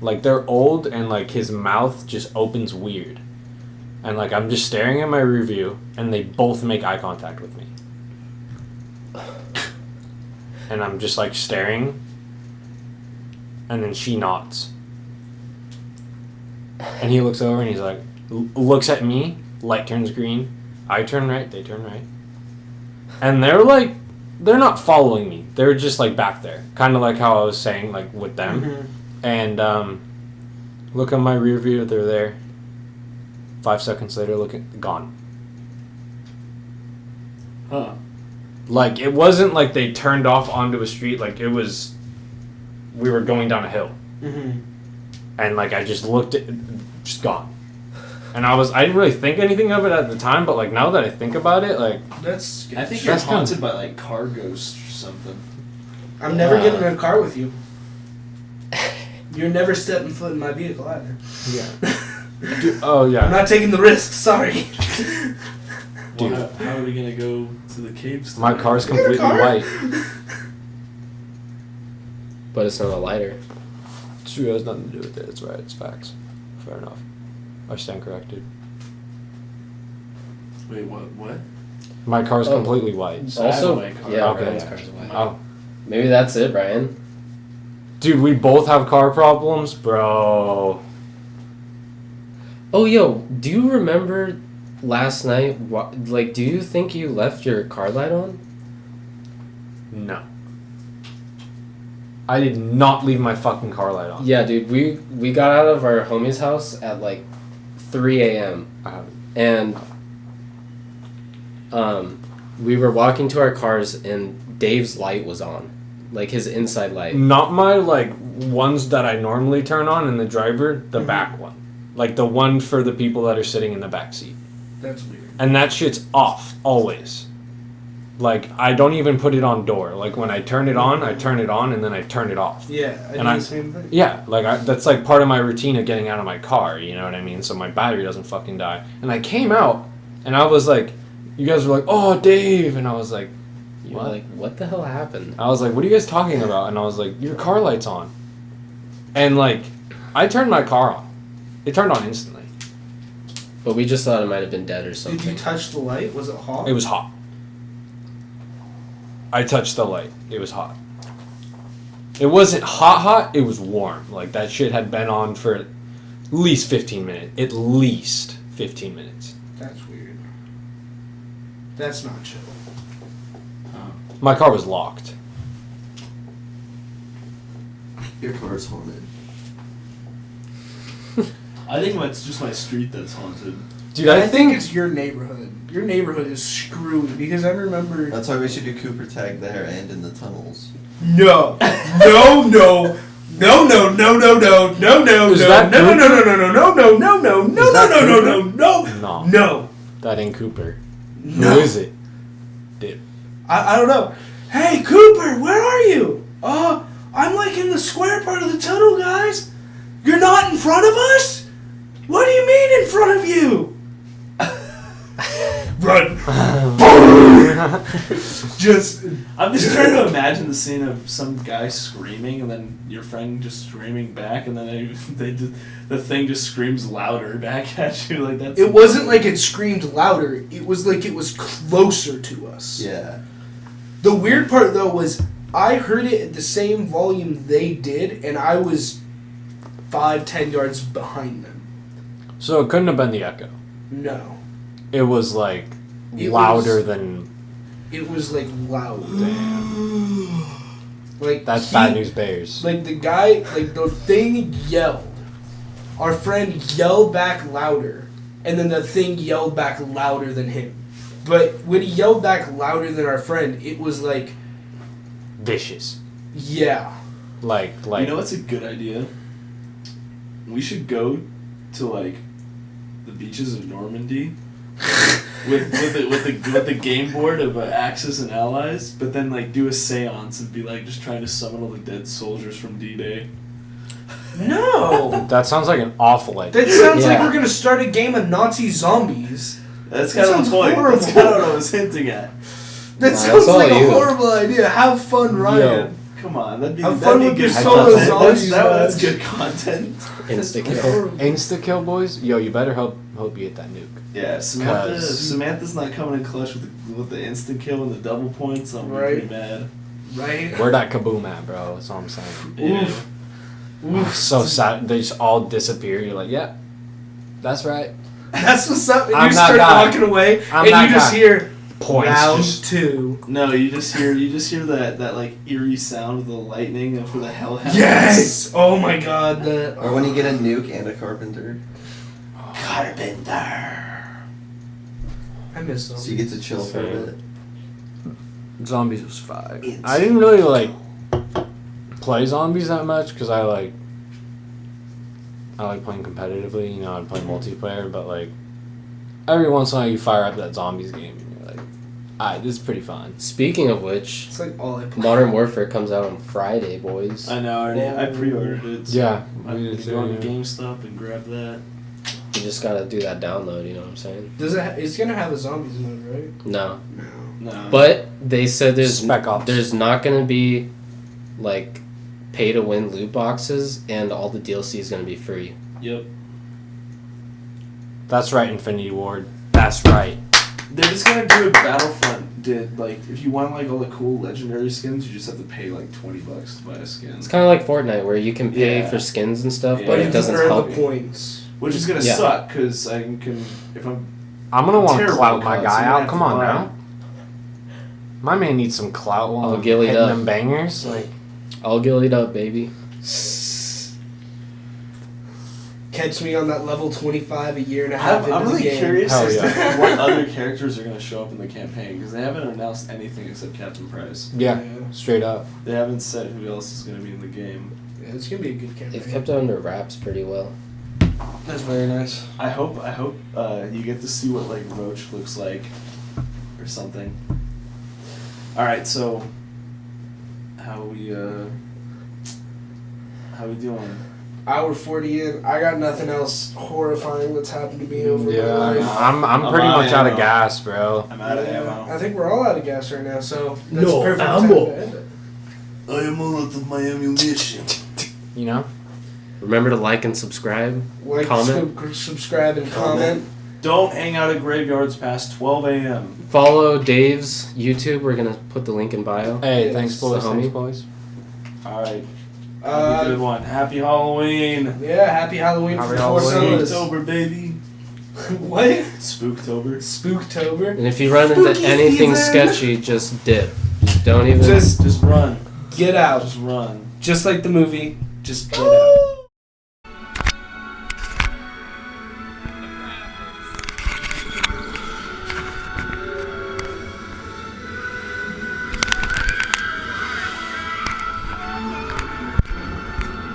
Like they're old, and like his mouth just opens weird. And like I'm just staring at my rear view, and they both make eye contact with me. And I'm just like staring, and then she nods. And he looks over and he's like, looks at me, light turns green, I turn right, they turn right. And they're not following me. They're just like back there. Kind of like how I was saying, like with them. Mm-hmm. And look at my rear view, they're there. 5 seconds later, gone. Huh. Like, it wasn't like they turned off onto a street, like it was, we were going down a hill. Mm-hmm. And like I just looked at, just gone. And I didn't really think anything of it at the time, but like now that I think about it, like That's. I think you're That's kinda- haunted by like car ghosts or something. I'm never getting in a car with you. You're never stepping foot in my vehicle either. yeah. Dude, oh I'm yeah. not taking the risk. Sorry. Dude. Well, how are we gonna go to the caves? My tonight? car's You got a completely car? white. But it's not a lighter. True, it has nothing to do with it. It's right. It's facts. Fair enough. I stand corrected. Wait, what? My car's Oh. completely white. So I have Also, a white car. yeah, Okay. Brian's car's white. Oh, Maybe that's it, Brian. dude, we both have car problems, bro. Oh, yo, do you remember last night? Like, do you think you left your car light on? No. I did not leave my fucking car light on. Yeah, dude, we got out of our homie's house at like 3 a.m. I haven't. and we were walking to our cars and Dave's light was on, Like his inside light. Not my like ones that I normally turn on in the driver, the back one. Like the one for the people that are sitting in the back seat. That's weird. And that shit's off always. Like I don't even put it on door. Like when I turn it on and then I turn it off. Yeah, I do the same thing. Yeah, like that's like part of my routine of getting out of my car, you know what I mean? So my battery doesn't fucking die. And I came out and I was like, you guys were like, "Oh, Dave." And I was like, You were like, what the hell happened? I was like, "What are you guys talking about?" And I was like, "Your car light's on." And like I turned my car on. It turned on instantly. But we just thought it might have been dead or something. Did you touch the light? Was it hot? It was hot. I touched the light. It was hot. It wasn't hot, it was warm. Like, that shit had been on for at least 15 minutes. At least 15 minutes. That's weird. That's not chill. My car was locked. Your car's haunted. I think it's just my street that's haunted. Dude, I I think think... it's your neighborhood. Your neighborhood is screwy because I remember. That's why we should do Cooper tag there and in the tunnels. No, no, no. No, no, no, no, no, no, no, Is no, that no, no, no, Cooper? no, no, no, no, no, no, no, Is that no, no, no, no, No. no. That ain't Cooper. No. Who is it? Dude. I don't know. Hey, Cooper, where are you? I'm like in the square part of the tunnel, guys. You're not in front of us? What do you mean in front of you? Run. Just. I'm just trying to imagine the scene of some guy screaming and then your friend just screaming back, and then the thing just screams louder back at you. Like that's. It wasn't like it screamed louder. It was like it was closer to us. Yeah. The weird part though was I heard it at the same volume they did, and I was 5-10 yards behind them. So it couldn't have been the echo. No. It was like It louder was- than... It was like loud. Like That's bad news bears. Like the guy, like the thing yelled. Our friend yelled back louder, and then the thing yelled back louder than him. But when he yelled back louder than our friend, it was like, Vicious. yeah. Like... You know what's a good idea? We should go to like the beaches of Normandy with the game board of Axis and Allies, but then like do a seance and be like just trying to summon all the dead soldiers from D-Day. No. That sounds like an awful idea. That sounds like Yeah. we're gonna start a game of Nazi zombies. That's That kind of sounds the point. horrible. That's kind of what I was hinting at. That Nah, sounds that's all like a you. horrible idea. Have fun, Ryan. Come on, that'd be Have fun that'd with be your good solo content. zombies, That's man. good content. Insta-kill. Insta kill, boys. Yo, you better hope you hit that nuke. Yeah, 'Cause- Samantha's not coming in clutch with the instant kill and the double points. I'm Right. pretty mad. Right? Where that kaboom at, bro? That's all I'm saying. Yeah. Oof. So sad. They just all disappear. You're like, yeah, that's right. That's what's up. And I'm you that start guy. walking away, I'm and that you just guy. hear Points. round Just, 2. No, you just hear that like eerie sound of the lightning and for the hell happens. Yes! Oh my god, the Or when you get a nuke and a carpenter, Carpenter. I miss them. so you get to chill for a bit. zombies was 5. I didn't really like play zombies that much because I like playing competitively. You know, I play multiplayer, but like every once in a while you fire up that zombies game and you're like, alright, this is pretty fun. Speaking of which, It's like all I play. Modern Warfare comes out on Friday, boys. I know. I pre-ordered it. So Yeah, I'm we gonna did go too, to yeah. GameStop and grab that. You just gotta do that download, you know what I'm saying? Does it? It's gonna have a zombies mode, right? No. No. No. But they said Spec Ops. there's not gonna be, like, pay-to-win loot boxes, and all the DLC is gonna be free. Yep. That's right, Infinity Ward. That's right. They're just gonna do what Battlefront did. Like, if you want like all the cool legendary skins, you just have to pay like $20 to buy a skin. It's kind of like Fortnite, where you can pay Yeah. for skins and stuff, Yeah. but But it doesn't earn help the you. points. Which is gonna Yeah. suck because I can if I'm I'm gonna want to terrible clout my at guy COD, so out. you Come have on to buy- now. My man needs some clout while I'll I'm gilly it hitting up. them bangers. Like, I'll gilly it up, baby. catch me on that level 25 a year and a half I'm into the really game. curious Hell as yeah. to what other characters are going to show up in the campaign because they haven't announced anything except Captain Price. Yeah, straight up. They haven't said who else is going to be in the game. Yeah, it's gonna be a good campaign. They've kept it under wraps pretty well. That's very nice. I hope you get to see what like Roach looks like or something. All right, so how we doing? Hour 40 in. I got nothing else horrifying that's happened to me over Yeah, my life. I'm pretty out of much out of ammo. gas, bro. I'm out of Yeah, ammo. I think we're all out of gas right now, so that's No perfect ammo. time to end it. I am all out of my ammunition. You know? Remember to like and subscribe. Like, Comment. subscribe, and comment. Don't hang out at graveyards past 12 a.m. Follow Dave's YouTube. We're gonna put the link in bio. Hey, Yes. thanks, boys. So, Thanks, homie. boys. All right. Have a good one. Happy Halloween. Yeah, happy Halloween Happy for Halloween. Force Spooktober, baby. What? Spooktober. Spooktober? And if you run into Spooky anything season. sketchy, just dip. Just don't even. Just run. Get out. Just run. Just like the movie, just get out.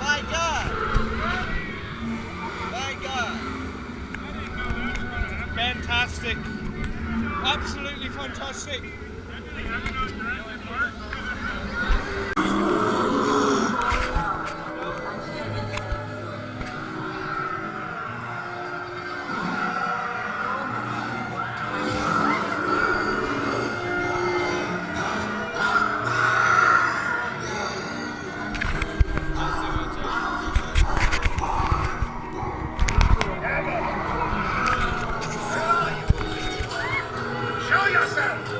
My God! My God! Fantastic! Absolutely fantastic! Show yourself!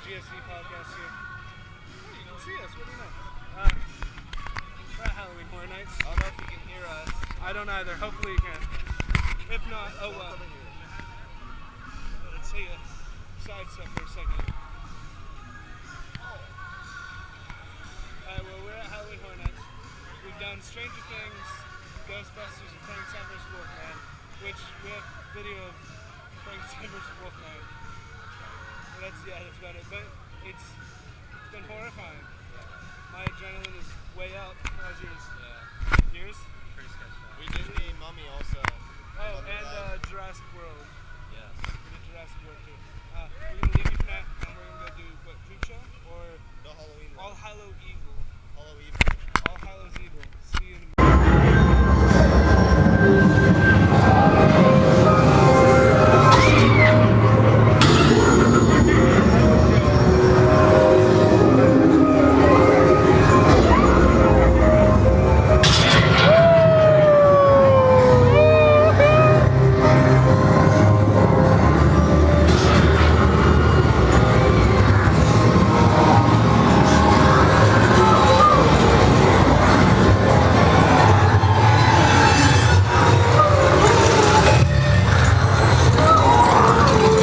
GSC podcast here. Oh, you can see us. What do you know? We're at Halloween Horror Nights. I don't know if you can hear us. I don't either. Hopefully you can. If not, oh well. Let's take a side step for a second. Well, we're at Halloween Horror Nights. We've done Stranger Things, Ghostbusters, and Frankenstein vs. Wolfman, which we have video of Frankenstein vs. Wolfman. That's about it. But it's been horrifying. My adrenaline is way up. How's yours? Yeah. Yours? Pretty sketchy. We did the Mummy also. Oh, and Jurassic World. Yes. We did Jurassic World too. We're gonna leave you for now, and we're gonna go do what, Creep Show or The Halloween All one. Hallow Evil. Halloween Evil. All Hallows Evil. See you in a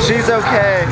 She's okay.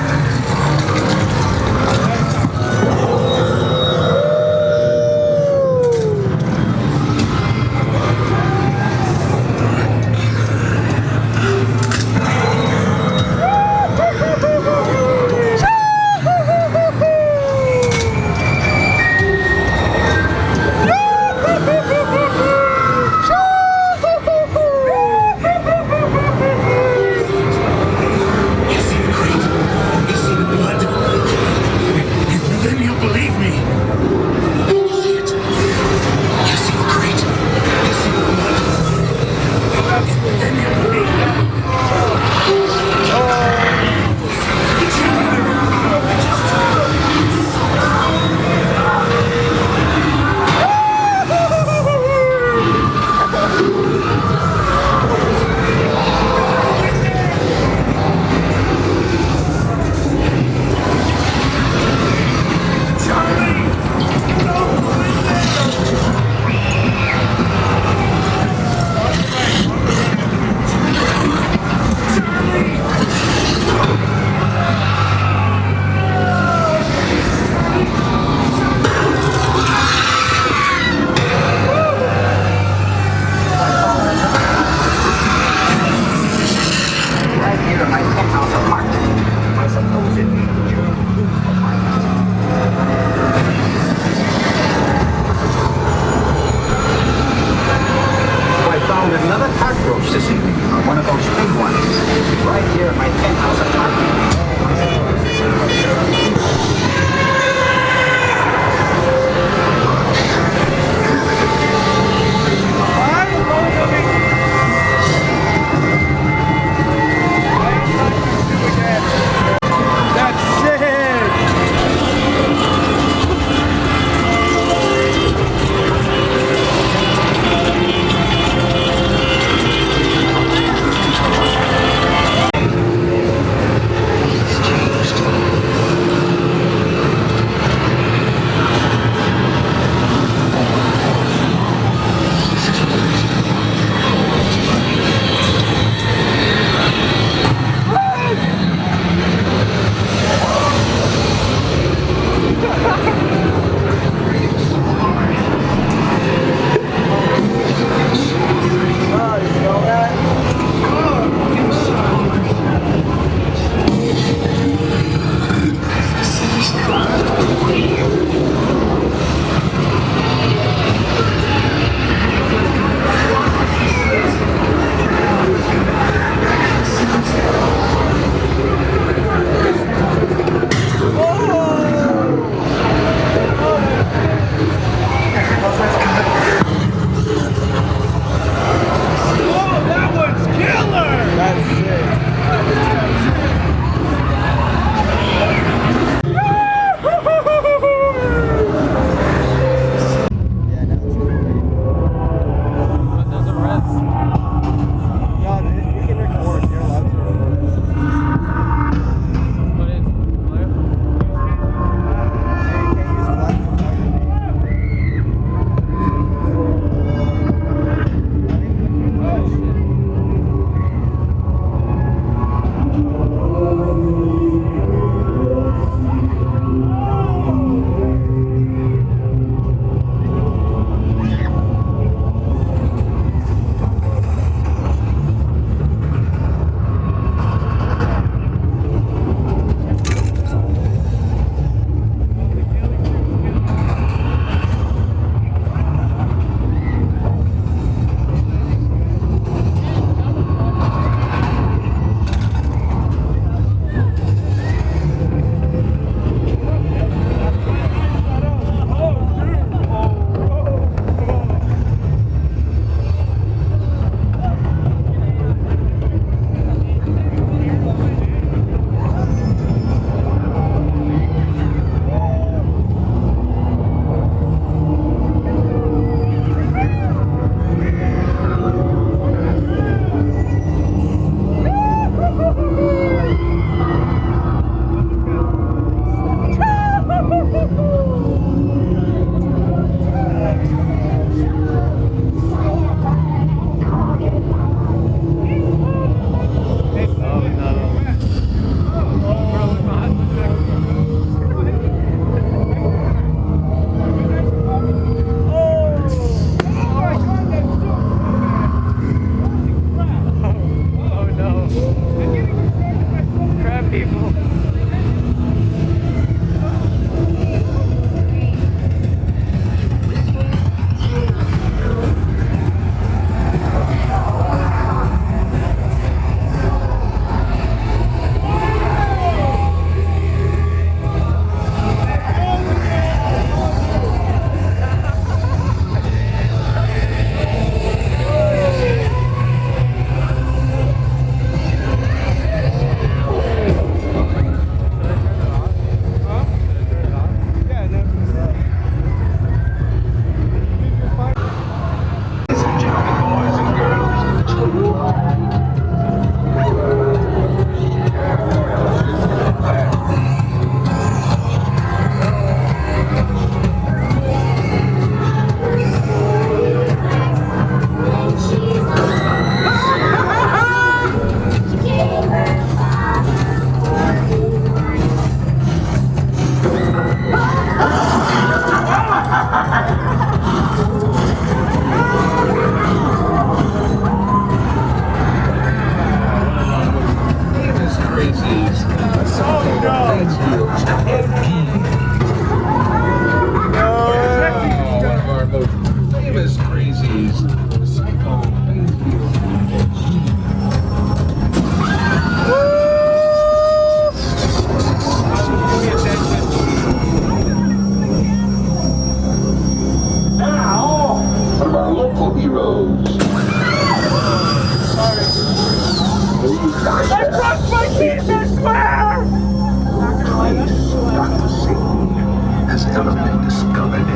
Crab people. One of our most famous crazies, the Speical. Now, one of our local heroes. I brushed my teeth, I swear! Trace not the scene has ever been discovered.